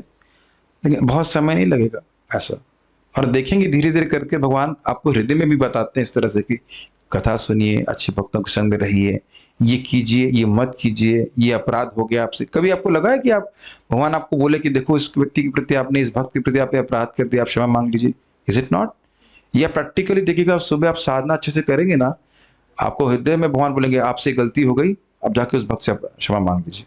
लेकिन बहुत समय नहीं लगेगा ऐसा। और देखेंगे धीरे धीरे करके भगवान आपको हृदय में भी बताते हैं इस तरह से कि कथा सुनिए, अच्छे भक्तों के संग में रहिए, ये कीजिए, ये मत कीजिए, ये अपराध हो गया आपसे। कभी आपको लगा है कि आप भगवान आपको बोले कि देखो इस व्यक्ति के प्रति आपने, इस भक्त के प्रति आपने अपराध कर दिया, आप क्षमा मांग लीजिए? Is it not? या प्रैक्टिकली देखिएगा, सुबह आप साधना अच्छे से करेंगे ना, आपको हृदय में भगवान बोलेंगे आपसे गलती हो गई, आप जाके उस भक्त से आप क्षमा मांग लीजिए।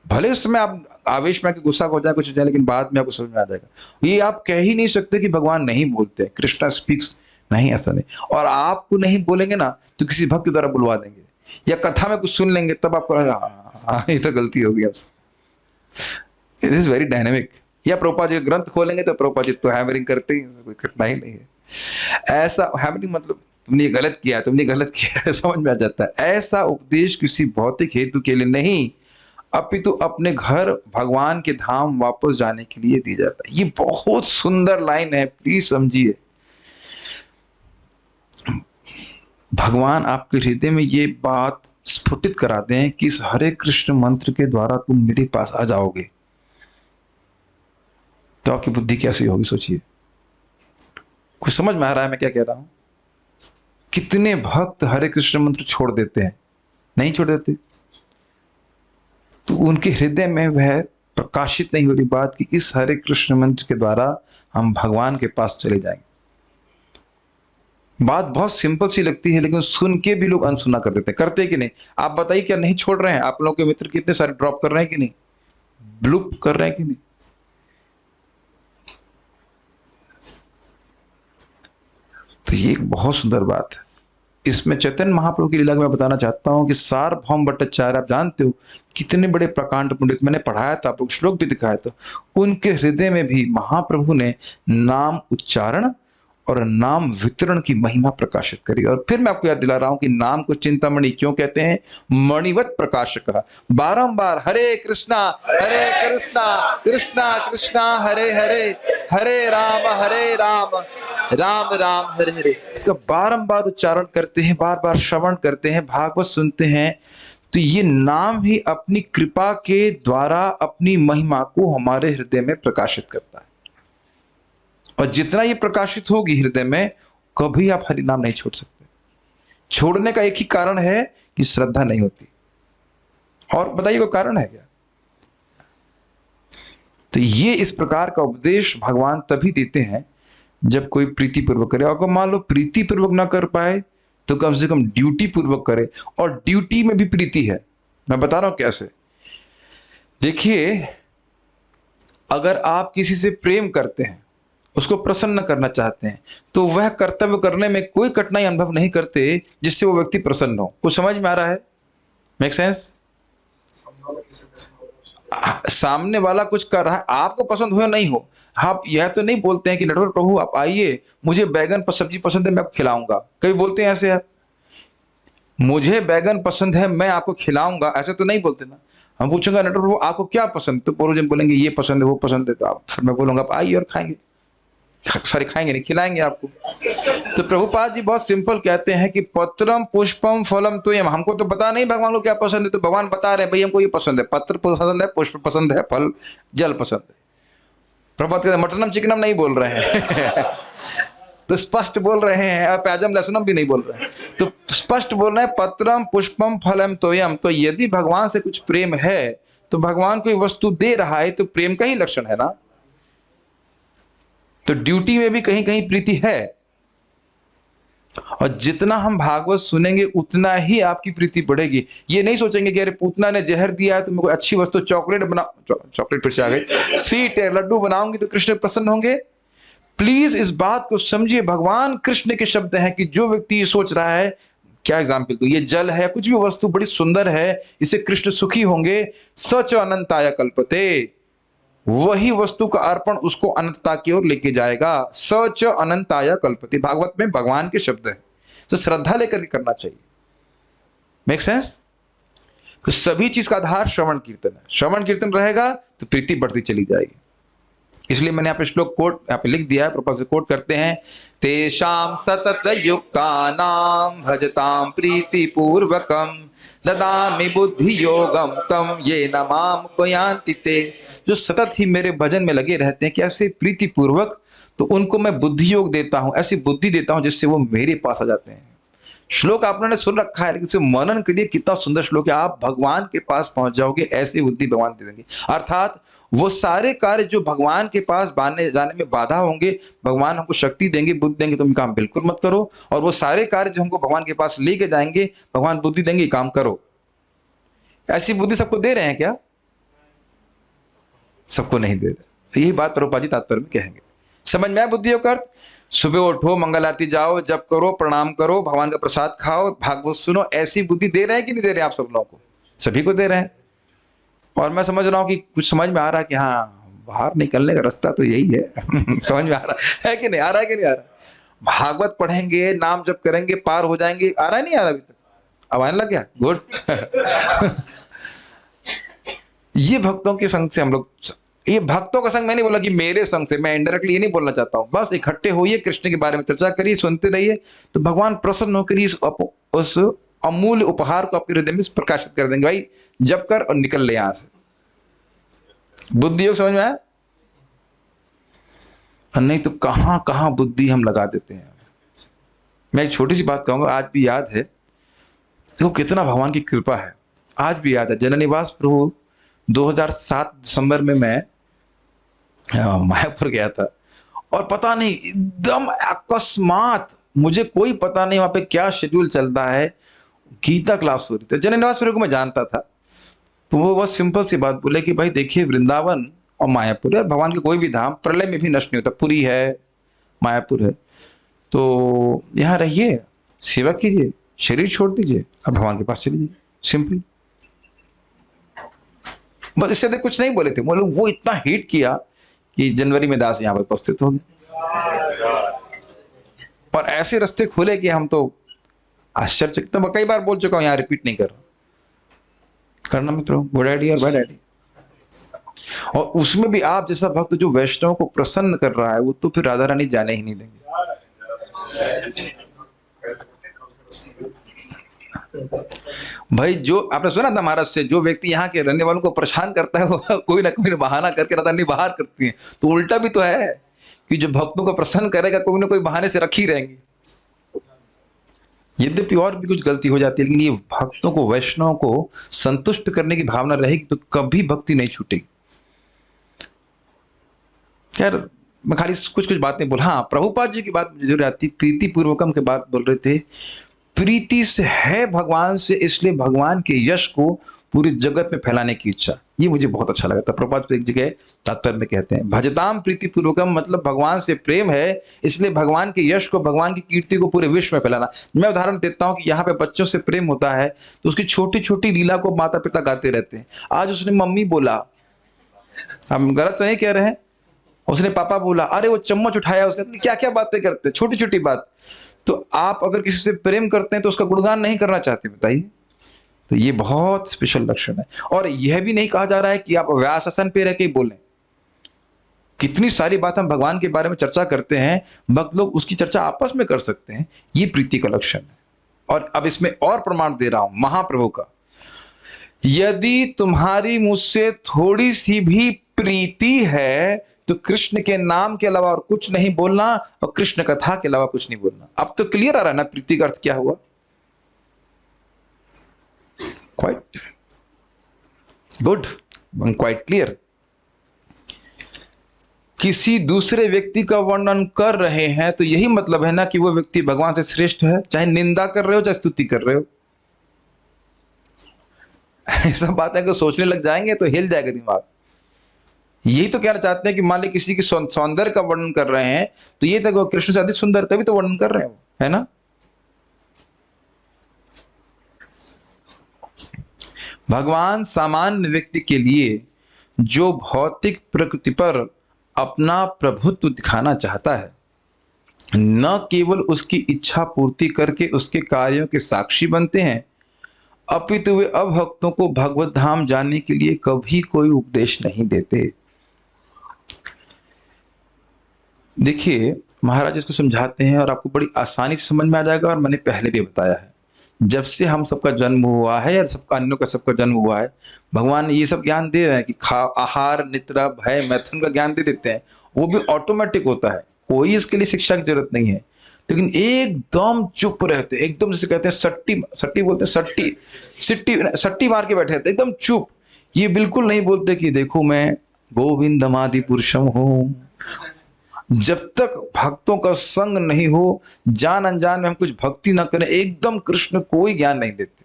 भले उस समय आप आवेश में आके गुस्सा हो जाए, कुछ हो जाए, लेकिन बाद में आपको समझ में आ जाएगा। ये आप कह ही नहीं सकते कि भगवान नहीं बोलते, कृष्णा स्पीक्स, नहीं, ऐसा नहीं। और आपको नहीं बोलेंगे ना तो किसी भक्त द्वारा बुलवा देंगे, या कथा में कुछ सुन लेंगे, तब आपको हाँ ये तो गलती हो गई आपसे। It is very dynamic. या प्रभुपाद जी ग्रंथ खोलेंगे तो प्रभुपाद जी तो हैमरिंग करते ही, इसमें कोई कठिनाई नहीं है। ऐसा हैमरिंग मतलब तुमने ये गलत किया, तुमने गलत किया, समझ में आ जाता है। ऐसा उपदेश किसी भौतिक हेतु के लिए नहीं, अपितु अपने घर भगवान के धाम वापस जाने के लिए दी जाता है। ये बहुत सुंदर लाइन है, प्लीज समझिए। भगवान आपके हृदय में ये बात स्फुटित कराते हैं कि इस हरे कृष्ण मंत्र के द्वारा तुम मेरे पास आ जाओगे, तो आपकी बुद्धि कैसी होगी सोचिए। कुछ समझ में आ रहा है मैं क्या कह रहा हूं? कितने भक्त हरे कृष्ण मंत्र छोड़ देते हैं? नहीं छोड़ देते, तो उनके हृदय में वह प्रकाशित नहीं हो रही बात कि इस हरे कृष्ण मंत्र के द्वारा हम भगवान के पास चले जाएंगे। बात बहुत सिंपल सी लगती है, लेकिन सुन के भी लोग अनसुना कर देते हैं। करते कि नहीं? आप बताइए, क्या नहीं छोड़ रहे हैं? आप लोगों के मित्र कितने सारे ड्रॉप कर रहे हैं कि नहीं, ब्लूप कर रहे हैं कि नहीं? तो ये एक बहुत सुंदर बात है। इसमें चैतन्य महाप्रभु की लीला में मैं बताना चाहता हूं कि सार्वभौम भट्टाचार्य, आप जानते हो कितने बड़े प्रकांड पंडित, मैंने पढ़ाया था, आपको श्लोक भी दिखाया था। उनके हृदय में भी महाप्रभु ने नाम उच्चारण और नाम वितरण की महिमा प्रकाशित करी। और फिर मैं आपको याद दिला रहा हूं कि नाम को चिंतामणि क्यों कहते हैं? मणिवत प्रकाशक। बारंबार हरे कृष्णा कृष्णा कृष्णा हरे हरे, हरे राम राम राम हरे हरे। इसका बारंबार उच्चारण करते हैं, बार बार श्रवण करते हैं, भागवत सुनते हैं, तो ये नाम ही अपनी कृपा के द्वारा अपनी महिमा को हमारे हृदय में प्रकाशित करता है। और जितना ये प्रकाशित होगी हृदय में, कभी आप हरि नाम नहीं छोड़ सकते। छोड़ने का एक ही कारण है कि श्रद्धा नहीं होती। और बताइए वो कारण है क्या? तो ये इस प्रकार का उपदेश भगवान तभी देते हैं जब कोई प्रीति पूर्वक करे। अगर मान लो प्रीति पूर्वक ना कर पाए तो कम से कम ड्यूटी पूर्वक करे। और ड्यूटी में भी प्रीति है, मैं बता रहा हूं कैसे। देखिए, अगर आप किसी से प्रेम करते हैं, उसको प्रसन्न करना चाहते हैं, तो वह कर्तव्य करने में कोई कठिनाई अनुभव नहीं करते जिससे वो व्यक्ति प्रसन्न हो। कुछ समझ में आ रहा है? Make sense? सामने वाला कुछ कर रहा है, आपको पसंद हो या नहीं हो, आप यह तो नहीं बोलते हैं कि नटवर प्रभु आप आइए, मुझे बैगन सब्जी पसंद है, मैं आपको खिलाऊंगा। कभी बोलते हैं ऐसे आप? मुझे बैगन पसंद है, मैं आपको खिलाऊंगा, ऐसे तो नहीं बोलते ना। हम पूछूंगा नटवर प्रभु आपको क्या पसंद, तो प्रभु जब बोलेंगे ये पसंद है वो पसंद है, तो आप, फिर मैं बोलूंगा आप आइए और खाएंगे। सॉरी, खाएंगे नहीं, खिलाएंगे आपको। तो प्रभुपाद जी बहुत सिंपल कहते हैं कि पत्रम पुष्पम फलम तो यम। हमको तो पता नहीं भगवान को क्या पसंद है, तो भगवान बता रहे हैं भाई हमको ये पसंद है, पत्र पसंद है, पुष्प पसंद है, फल जल पसंद है। प्रभुपाद कहते हैं मटनम चिकनम नहीं बोल रहे हैं तो स्पष्ट बोल रहे हैं, और प्याजम लहसुनम भी नहीं बोल रहे हैं, तो स्पष्ट बोल रहे हैं पत्रम पुष्पम फलम तोयम। तो यदि भगवान से कुछ प्रेम है तो भगवान कोई वस्तु दे रहा है तो प्रेम का ही लक्षण है ना। तो ड्यूटी में भी कहीं कहीं प्रीति है। और जितना हम भागवत सुनेंगे उतना ही आपकी प्रीति बढ़ेगी। ये नहीं सोचेंगे कि अरे पूतना ने जहर दिया है तो मैं अच्छी वस्तु चॉकलेट फिर से आ गई, स्वीट है, लड्डू बनाऊंगी तो कृष्ण प्रसन्न होंगे। प्लीज इस बात को समझिए, भगवान कृष्ण के शब्द हैं कि जो व्यक्ति ये सोच रहा है, क्या एग्जाम्पल तो, ये जल है, कुछ भी वस्तु बड़ी सुंदर है, इसे कृष्ण सुखी होंगे, सच अनंताय कल्पते, वही वस्तु का अर्पण उसको अनंतता की ओर लेके जाएगा। सच अनंताय कल्पते, भागवत में भगवान के शब्द है, तो श्रद्धा लेकर के करना चाहिए। Make sense? तो सभी चीज का आधार श्रवण कीर्तन है। श्रवण कीर्तन रहेगा तो प्रीति बढ़ती चली जाएगी। इसलिए मैंने यहाँ पे श्लोक कोट यहाँ पे लिख दिया है, प्रभुपाद से कोट करते हैं, तेषां सतत युक्तानां भजतां प्रीति पूर्वकम ददामि बुद्धि योगम तम ये न माम उपयान्ति ते। जो सतत ही मेरे भजन में लगे रहते हैं कैसे प्रीति पूर्वक, तो उनको मैं बुद्धि योग देता हूँ, ऐसी बुद्धि देता हूँ जिससे वो मेरे पास आ जाते हैं। श्लोक आपने सुन रखा है, लेकिन इसे मनन करिए, कितना सुंदर श्लोक है। आप भगवान के पास पहुंच जाओगे, ऐसी बुद्धि भगवान दे देंगे। अर्थात वो सारे कार्य जो भगवान के पास जाने में बाधा होंगे, भगवान हमको शक्ति देंगे, बुद्धि देंगे, तुम काम बिल्कुल मत करो। और वो सारे कार्य जो हमको भगवान के पास लेके जाएंगे, भगवान बुद्धि देंगे, काम करो। ऐसी बुद्धि सबको दे रहे हैं क्या? सबको नहीं दे रहे। यही बात प्रभुपाद जी तात्पर्य में कहेंगे। समझ में आया बुद्धि योग का अर्थ? सुबह उठो, मंगल आरती जाओ, जप करो, प्रणाम करो, भगवान का प्रसाद खाओ, भागवत सुनो, ऐसी बुद्धि दे रहे हैं कि नहीं दे रहे हैं? आप सब लोगों को, सभी को दे रहे हैं। और मैं समझ रहा हूँ कि कुछ समझ में आ रहा है कि हाँ, बाहर निकलने का रास्ता तो यही है। समझ में आ रहा है कि नहीं? आ रहा है कि नहीं आ रहा? भागवत पढ़ेंगे, नाम जप करेंगे, पार हो जाएंगे। आ रहा है नहीं आ रहा अभी तक? अब आने लग गया? गुड। ये भक्तों के संग से हम लोग, ये भक्तों का संग मैं नहीं बोला कि मेरे संग से, मैं इनडायरेक्टली ये नहीं बोलना चाहता हूं। बस इकट्ठे होइए, कृष्ण के बारे में चर्चा करिए, सुनते रहिए, तो भगवान प्रसन्न होकर उस अमूल्य उपहार को आपके हृदय में प्रकाशित कर देंगे। भाई जप कर और निकल ले यहां से। बुद्धि योग समझ में आया? नहीं तो कहां कहां बुद्धि हम लगा देते हैं। मैं एक छोटी सी बात कहूंगा, आज भी याद है तो कितना भगवान की कृपा है। आज भी याद है, जननिवास प्रभु 2007 दिसंबर में मैं मायापुर गया था, और पता नहीं एकदम अकस्मात, मुझे कोई पता नहीं वहां पे क्या शेड्यूल चलता है, गीता क्लास हो रही थी। जननिवास प्रभु को मैं जानता था, तो वो बहुत सिंपल सी बात बोले कि भाई देखिए, वृंदावन और मायापुर है, भगवान के कोई भी धाम प्रलय में भी नष्ट नहीं होता। पुरी है, मायापुर है, तो यहाँ रहिए, सेवा कीजिए, शरीर छोड़ दीजिए, अब भगवान के पास चले जाइए। सिंपल, बस इससे अधिक कुछ नहीं बोले थे। वो इतना हिट किया कि जनवरी में दास यहाँ पर उपस्थित हो गए, और ऐसे रास्ते खुले कि हम तो आश्चर्यचकित। तो मैं कई बार बोल चुका हूं, यहाँ रिपीट नहीं कर रहा, करना मित्रों, गुड आइडिया और बैड आइडिया। और उसमें भी आप जैसा भक्त जो वैष्णव को प्रसन्न कर रहा है, वो तो फिर राधा रानी जाने ही नहीं देंगे। भाई जो आपने सुना था महाराज से, जो व्यक्ति यहाँ के रहने वालों को परेशान करता है, वो कोई ना कोई बहाना करके राधा रानी बाहर करती है। तो उल्टा भी तो है कि जो भक्तों को प्रसन्न करेगा, कोई ना कोई बहाने से रखी रहेंगी। यद्यपि और भी कुछ गलती हो जाती है, लेकिन ये भक्तों को, वैष्णव को संतुष्ट करने की भावना रहेगी तो कभी भक्ति नहीं छूटेगी। खैर, मैं खाली कुछ कुछ बातें बोल, हाँ, प्रभुपाद जी की बात मुझे जरूर आती। प्रीति पूर्वकम की बात बोल रहे थे। प्रीति से है भगवान से, इसलिए भगवान के यश को पूरी जगत में फैलाने की इच्छा। ये मुझे बहुत अच्छा लगा था। प्रभुपाद एक जगह तात्पर्य में कहते हैं, भजताम प्रीति पूर्वकम, मतलब भगवान से प्रेम है, इसलिए भगवान के यश को, भगवान की कीर्ति को पूरे विश्व में फैलाना। मैं उदाहरण देता हूं कि यहाँ पे बच्चों से प्रेम होता है तो उसकी छोटी छोटी लीला को माता पिता गाते रहते हैं। आज उसने मम्मी बोला, हम गलत तो नहीं कह रहे हैं, उसने पापा बोला, अरे वो चम्मच उठाया उसने, क्या क्या बातें करते हैं, छोटी छोटी बात। तो आप अगर किसी से प्रेम करते हैं तो उसका गुणगान नहीं करना चाहते, बताइए। तो ये बहुत स्पेशल लक्षण है। और यह भी नहीं कहा जा रहा है कि आप व्यास आसन पे रह के ही बोलें। कितनी सारी बात हम भगवान के बारे में चर्चा करते हैं, भक्त लोग उसकी चर्चा आपस में कर सकते हैं। ये प्रीति का लक्षण है। और अब इसमें और प्रमाण दे रहा हूं महाप्रभु का, यदि तुम्हारी मुझसे थोड़ी सी भी प्रीति है तो कृष्ण के नाम के अलावा और कुछ नहीं बोलना, और कृष्ण कथा के अलावा कुछ नहीं बोलना। अब तो क्लियर आ रहा है ना प्रीति का अर्थ क्या हुआ? Quite good, quite clear. किसी दूसरे व्यक्ति का वर्णन कर रहे हैं तो यही मतलब है ना कि वो व्यक्ति भगवान से श्रेष्ठ है, चाहे निंदा कर रहे हो चाहे स्तुति कर रहे हो। ऐसा बात है कि सोचने लग जाएंगे तो हिल जाएगा दिमाग। यही तो कहना चाहते हैं कि मान ली किसी की सौंदर्य का वर्णन कर रहे हैं तो ये तक कृष्ण से अधिक सुंदर, तभी तो वर्णन कर रहे हैं वो, है ना। भगवान सामान्य व्यक्ति के लिए जो भौतिक प्रकृति पर अपना प्रभुत्व दिखाना चाहता है, न केवल उसकी इच्छा पूर्ति करके उसके कार्यों के साक्षी बनते हैं, अपितु वे अभक्तों को भगवत धाम जाने के लिए कभी कोई उपदेश नहीं देते। देखिए, महाराज इसको समझाते हैं और आपको बड़ी आसानी से समझ में आ जाएगा, और मैंने पहले भी बताया है। जब से हम सबका जन्म हुआ है, या सबका अन्यों का सबका जन्म हुआ है, भगवान ये सब ज्ञान दे रहे हैं कि आहार, निद्रा, भय, मैथुन का ज्ञान दे देते हैं। वो भी ऑटोमेटिक होता है, कोई इसके लिए शिक्षा की जरूरत नहीं है। लेकिन एकदम चुप रहते, एकदम जैसे कहते हैं सट्टी सट्टी बोलते हैं, सट्टी सिट्टी सट्टी मार के बैठे रहते, एकदम चुप। ये बिल्कुल नहीं बोलते कि देखो मैं गोविंदमादि पुरुषम हूँ। जब तक भक्तों का संग नहीं हो, जान अनजान में हम कुछ भक्ति ना करें, एकदम कृष्ण कोई ज्ञान नहीं देते।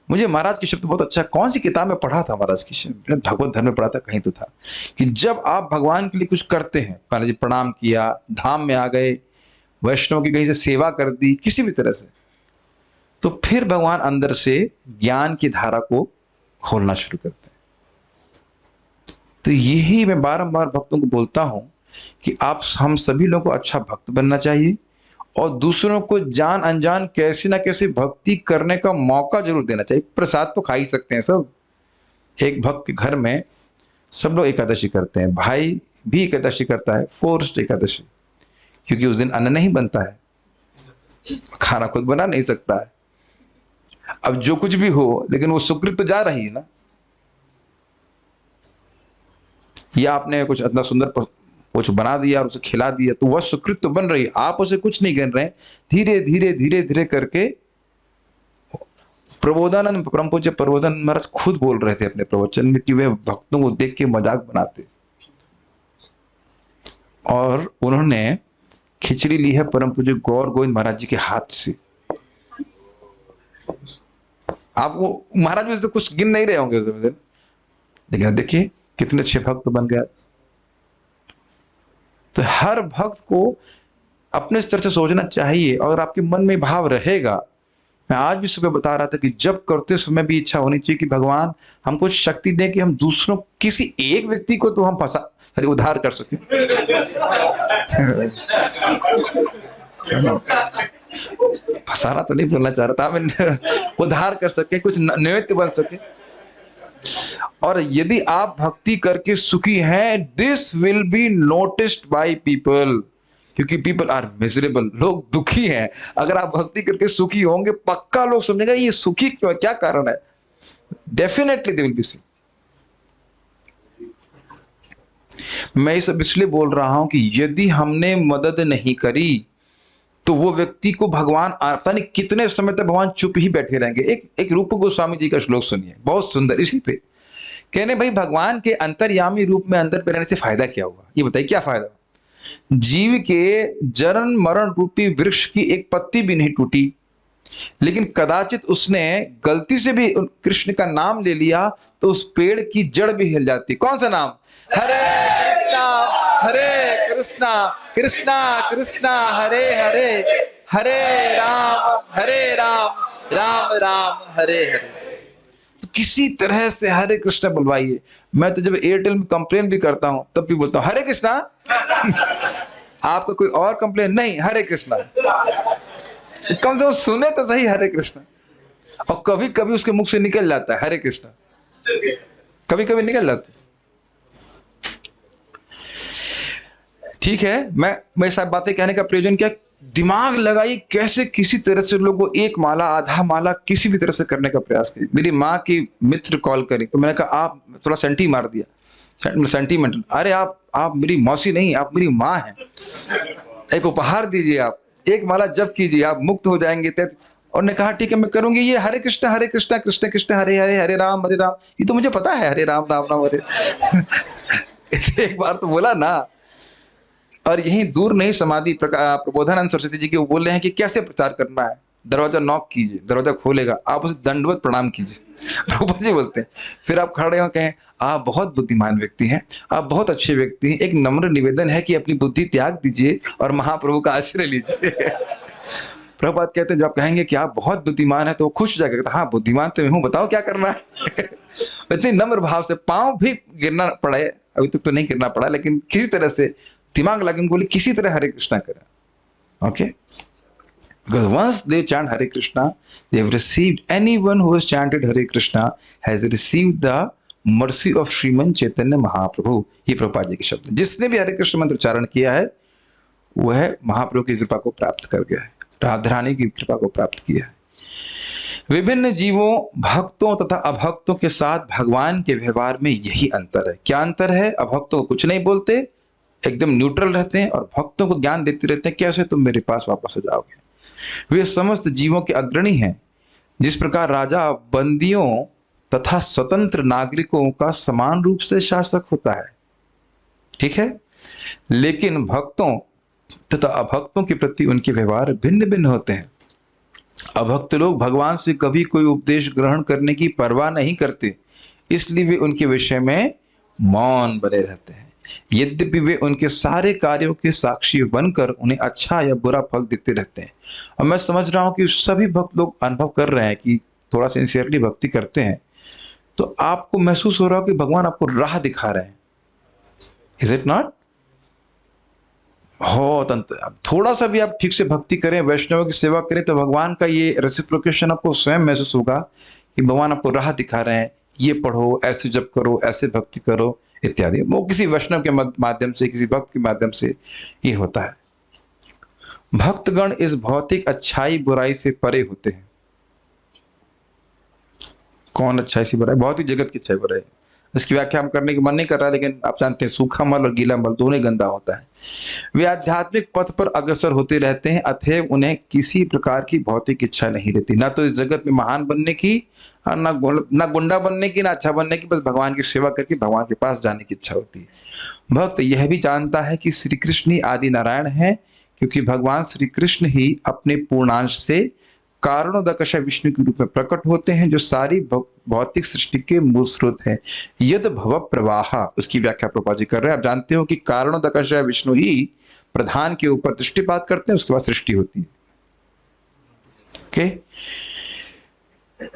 मुझे महाराज के शब्द बहुत अच्छा, कौन सी किताब में पढ़ा था महाराज की शब्द, भगवत धर्म में पढ़ा था कहीं तो था, कि जब आप भगवान के लिए कुछ करते हैं, मान लीजिए प्रणाम किया, धाम में आ गए, वैष्णव की कहीं से सेवा कर दी किसी भी तरह से, तो फिर भगवान अंदर से ज्ञान की धारा को खोलना शुरू करते हैं। तो यही मैं बारंबार भक्तों को बोलता हूं कि हम सभी लोगों को अच्छा भक्त बनना चाहिए, और दूसरों को जान अनजान कैसे ना कैसे भक्ति करने का मौका जरूर देना चाहिए। प्रसाद तो खा ही सकते हैं सब। एक भक्त के घर में सब लोग एकादशी करते हैं, भाई भी एकादशी करता है, फोर्स्ड एकादशी, क्योंकि उस दिन अन्न नहीं बनता है, खाना खुद बना नहीं सकता है। अब जो कुछ भी हो, लेकिन वो सुकृत तो जा रही है ना। या आपने कुछ इतना सुंदर कुछ बना दिया और उसे खिला दिया, तो वह सुकृत तो बन रही है, आप उसे कुछ नहीं गिन रहे। धीरे धीरे धीरे धीरे करके प्रबोधानंद, परम पूज्य प्रबोधानंद महाराज खुद बोल रहे थे अपने प्रवचन में कि वे भक्तों को देख के मजाक बनाते, और उन्होंने खिचड़ी ली है परम पूज्य गौर गोविंद महाराज जी के हाथ से। आप वो महाराज में से कुछ गिन नहीं रहे होंगे उस दिन, लेकिन देखिए कितने अच्छे भक्त बन गया। तो हर भक्त को अपने स्तर से सोचना चाहिए, और आपके मन में भाव रहेगा। मैं आज भी सुबह बता रहा था कि जब करते समय भी इच्छा होनी चाहिए कि भगवान हमको शक्ति दें कि हम दूसरों, किसी एक व्यक्ति को तो हम उद्धार कर सके। फंसाना तो नहीं बोलना चाह रहा था मैं, उद्धार कर सके, कुछ निमित्त बन सके। और यदि आप भक्ति करके सुखी हैं, this will be noticed by people, क्योंकि पीपल आर मिजरेबल, लोग दुखी हैं। अगर आप भक्ति करके सुखी होंगे, पक्का लोग समझेगा ये सुखी क्यों है, क्या कारण है। Definitely they will be see. मैं ये सब इसलिए बोल रहा हूं कि यदि हमने मदद नहीं करी, तो वो व्यक्ति को भगवान पता नहीं कितने समय तक भगवान चुप ही बैठे रहेंगे। एक रूप गोस्वामी जी का श्लोक सुनिए, बहुत सुंदर। इसी पे कहने, भाई भगवान के अंतर्यामी रूप में अंदर पे रहने से फायदा क्या हुआ, ये बताइए क्या फायदा। जीव के जन्म मरण रूपी वृक्ष की एक पत्ती भी नहीं टूटी, लेकिन कदाचित उसने गलती से भी कृष्ण का नाम ले लिया तो उस पेड़ की जड़ भी हिल जाती। कौन सा नाम? हरे कृष्णा कृष्णा कृष्णा हरे हरे, हरे राम राम राम हरे हरे। तो किसी तरह से हरे कृष्णा बुलवाइए। मैं तो जब एयरटेल में कंप्लेन भी करता हूं तब भी बोलता हूं हरे कृष्णा। आपका कोई और कंप्लेन नहीं, हरे कृष्णा। कम से कम सुने तो सही हरे कृष्णा। और कभी कभी उसके मुख से निकल जाता है हरे कृष्णा, कभी कभी निकल जाता है। ठीक है, मैं सब बातें कहने का प्रयोजन क्या, दिमाग लगाइए कैसे किसी तरह से लोगों को एक माला आधा माला किसी भी तरह से करने का प्रयास करिए। मेरी माँ की मित्र कॉल करी तो मैंने कहा, आप थोड़ा सेंटी मार दिया, सेंटीमेंटल। अरे आप मेरी मौसी नहीं, आप मेरी माँ हैं, एक उपहार दीजिए, आप एक माला जप कीजिए, आप मुक्त हो जाएंगे। और ने कहा ठीक है मैं करूंगी। ये हरे कृष्णा कृष्ण कृष्ण हरे हरे, हरे राम ये तो मुझे पता है, हरे राम राम राम हरे। एक बार तो बोला ना। और यही दूर नहीं समाधि प्रबोधानंद सरस्वती जी के, वो बोल रहे हैं कि कैसे प्रचार करना है। दरवाजा नॉक कीजिए, दरवाजा खोलेगा, आप उसे दंडवत प्रणाम कीजिए। प्रभुपाद जी बोलते हैं, फिर आप खड़े हो कहें आप बहुत बुद्धिमान व्यक्ति हैं, आप बहुत अच्छे व्यक्ति हैं, एक नम्र निवेदन है कि अपनी बुद्धि त्याग दीजिए और महाप्रभु का आश्रय लीजिए। प्रभुपाद कहते हैं जब आप कहेंगे कि आप बहुत बुद्धिमान है तो वो खुश हो जाएगा, हाँ बुद्धिमान तो मैं हूँ, बताओ क्या करना है। इतनी नम्र भाव से, पाँव भी गिरना पड़े, अभी तक तो नहीं गिरना पड़ा, लेकिन किसी तरह से दिमाग लगे, बोले किसी तरह हरे कृष्णा करें। Okay, because once they chant Hare Krishna, they have received, anyone who has chanted Hare Krishna has received the mercy of Shriman Chaitanya Mahaprabhu. ये प्रभुपाद जी के शब्द हैं। जिसने भी हरे कृष्ण मंत्र उच्चारण किया है वह महाप्रभु की कृपा को प्राप्त कर गया है, राधा रानी की कृपा को प्राप्त किया है। विभिन्न जीवों, भक्तों तथा अभक्तों के साथ भगवान के व्यवहार में यही अंतर है। क्या अंतर है? अभक्तों को कुछ नहीं बोलते, एकदम न्यूट्रल रहते हैं, और भक्तों को ज्ञान देते रहते हैं, कैसे तुम मेरे पास वापस आ जाओगे। वे समस्त जीवों के अग्रणी हैं। जिस प्रकार राजा बंदियों तथा स्वतंत्र नागरिकों का समान रूप से शासक होता है, ठीक है, लेकिन भक्तों तथा अभक्तों के प्रति उनके व्यवहार भिन्न भिन्न होते हैं। अभक्त लोग भगवान से कभी कोई उपदेश ग्रहण करने की परवाह नहीं करते, इसलिए वे उनके विषय में मौन बने रहते हैं। यद्यपि वे उनके सारे कार्यों के साक्षी बनकर उन्हें अच्छा या बुरा फल देते रहते हैं। और मैं समझ रहा हूं कि सभी भक्त लोग अनुभव कर रहे हैं कि थोड़ा सिंसियरली भक्ति करते हैं तो आपको महसूस हो रहा हो कि भगवान आपको राह दिखा रहे हैं। Is it not? थोड़ा सा भी आप ठीक से भक्ति करें, वैष्णव की सेवा करें, तो भगवान का ये रेसिप्रोकेशन आपको स्वयं महसूस होगा कि भगवान आपको राह दिखा रहे हैं, ये पढ़ो, ऐसे जप करो, ऐसे भक्ति करो इत्यादि। वो किसी वैष्णव के माध्यम से, किसी भक्त के माध्यम से ये होता है। भक्तगण इस भौतिक अच्छाई बुराई से परे होते हैं। कौन अच्छाई से बुराई? भौतिक जगत की अच्छाई बुराई, इसकी व्याख्या हम करने की मन नहीं कर रहा, लेकिन आप जानते हैं सूखा मल और गीला मल दोनों ही गंदा होता है। वे आध्यात्मिक पथ पर अग्रसर होते रहते हैं, अतएव उन्हें किसी प्रकार की भौतिक इच्छा नहीं रहती, ना तो इस जगत में महान बनने की, और ना गुंडा बनने की, ना अच्छा बनने की, बस भगवान की सेवा करके भगवान के पास जाने की इच्छा होती है। भक्त यह भी जानता है कि श्री कृष्ण ही आदि नारायण है, क्योंकि भगवान श्री कृष्ण ही अपने पूर्णांश से कारणोदकश विष्णु के रूप में प्रकट होते हैं, जो सारी भौतिक सृष्टि के मूल स्रोत हैं। यद भव प्रवाह, उसकी व्याख्या प्रभुपाद जी कर रहे हैं। आप जानते हो कि कारणोदकश विष्णु ही प्रधान के ऊपर दृष्टिपात करते हैं, उसके बाद सृष्टि होती है। ओके?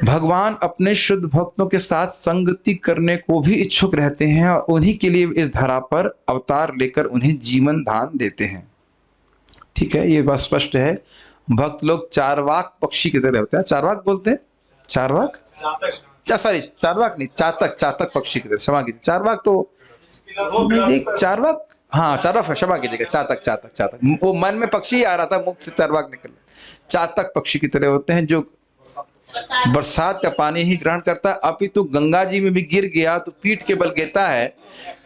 भगवान अपने शुद्ध भक्तों के साथ संगति करने को भी इच्छुक रहते हैं, और उन्हीं के लिए इस धरा पर अवतार लेकर उन्हें जीवन दान देते हैं। ठीक है, ये बात स्पष्ट है। भक्त लोग चारवाक पक्षी की तरह होते हैं। चारवाक बोलते हैं, चारवाक, सॉरी चारवाक नहीं, चातक, चातक पक्षी की तरह, क्षमा कीजिए। चारवाक तो चारवाक, हाँ चारवाक, क्षमा कीजिएगा, चातक, चातक, चातक, वो मन में पक्षी आ रहा था, मुख से चारवाक निकल रहा। चातक पक्षी की तरह होते हैं, जो बरसात का पानी ही ग्रहण करता है। अभी तो गंगा जी में भी गिर गया तो पीठ के बल गिरता है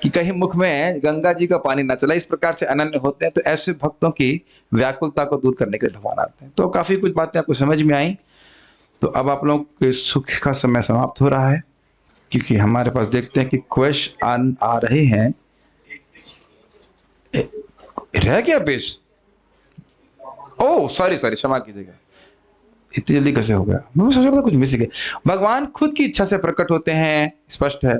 कि कहीं मुख में गंगा जी का पानी ना चला। इस प्रकार से अनन्य होते हैं। तो ऐसे भक्तों की व्याकुलता को दूर करने के लिए भगवान आते हैं। तो काफी कुछ बातें आपको समझ में आई। तो अब आप लोगों के सुख का समय समाप्त हो रहा है, क्योंकि हमारे पास देखते हैं कि क्वेश्चन आ रहे हैं। रह गया पेज? ओह सॉरी सॉरी, क्षमा कीजिएगा, इतनी जल्दी कैसे हो गया, मैं सोच रहा था कुछ मिस गया। भगवान खुद की इच्छा से प्रकट होते हैं, स्पष्ट है।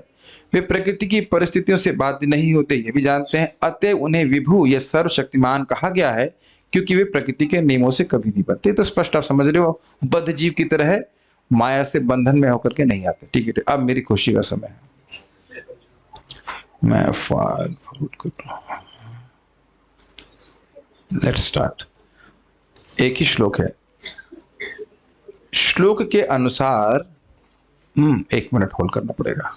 वे प्रकृति की परिस्थितियों से बाध्य नहीं होते, ये भी जानते हैं। अतः उन्हें विभु या सर्वशक्तिमान कहा गया है, क्योंकि वे प्रकृति के नियमों से कभी नहीं बनते। तो स्पष्ट आप समझ रहे हो, बद्ध जीव की तरह है, माया से बंधन में होकर के नहीं आते। ठीक है, अब मेरी खुशी का समय है। मैं फॉरवर्ड कर रहा हूं। Let's start. एक ही श्लोक है। श्लोक के अनुसार 1 मिनट होल्ड करना पड़ेगा।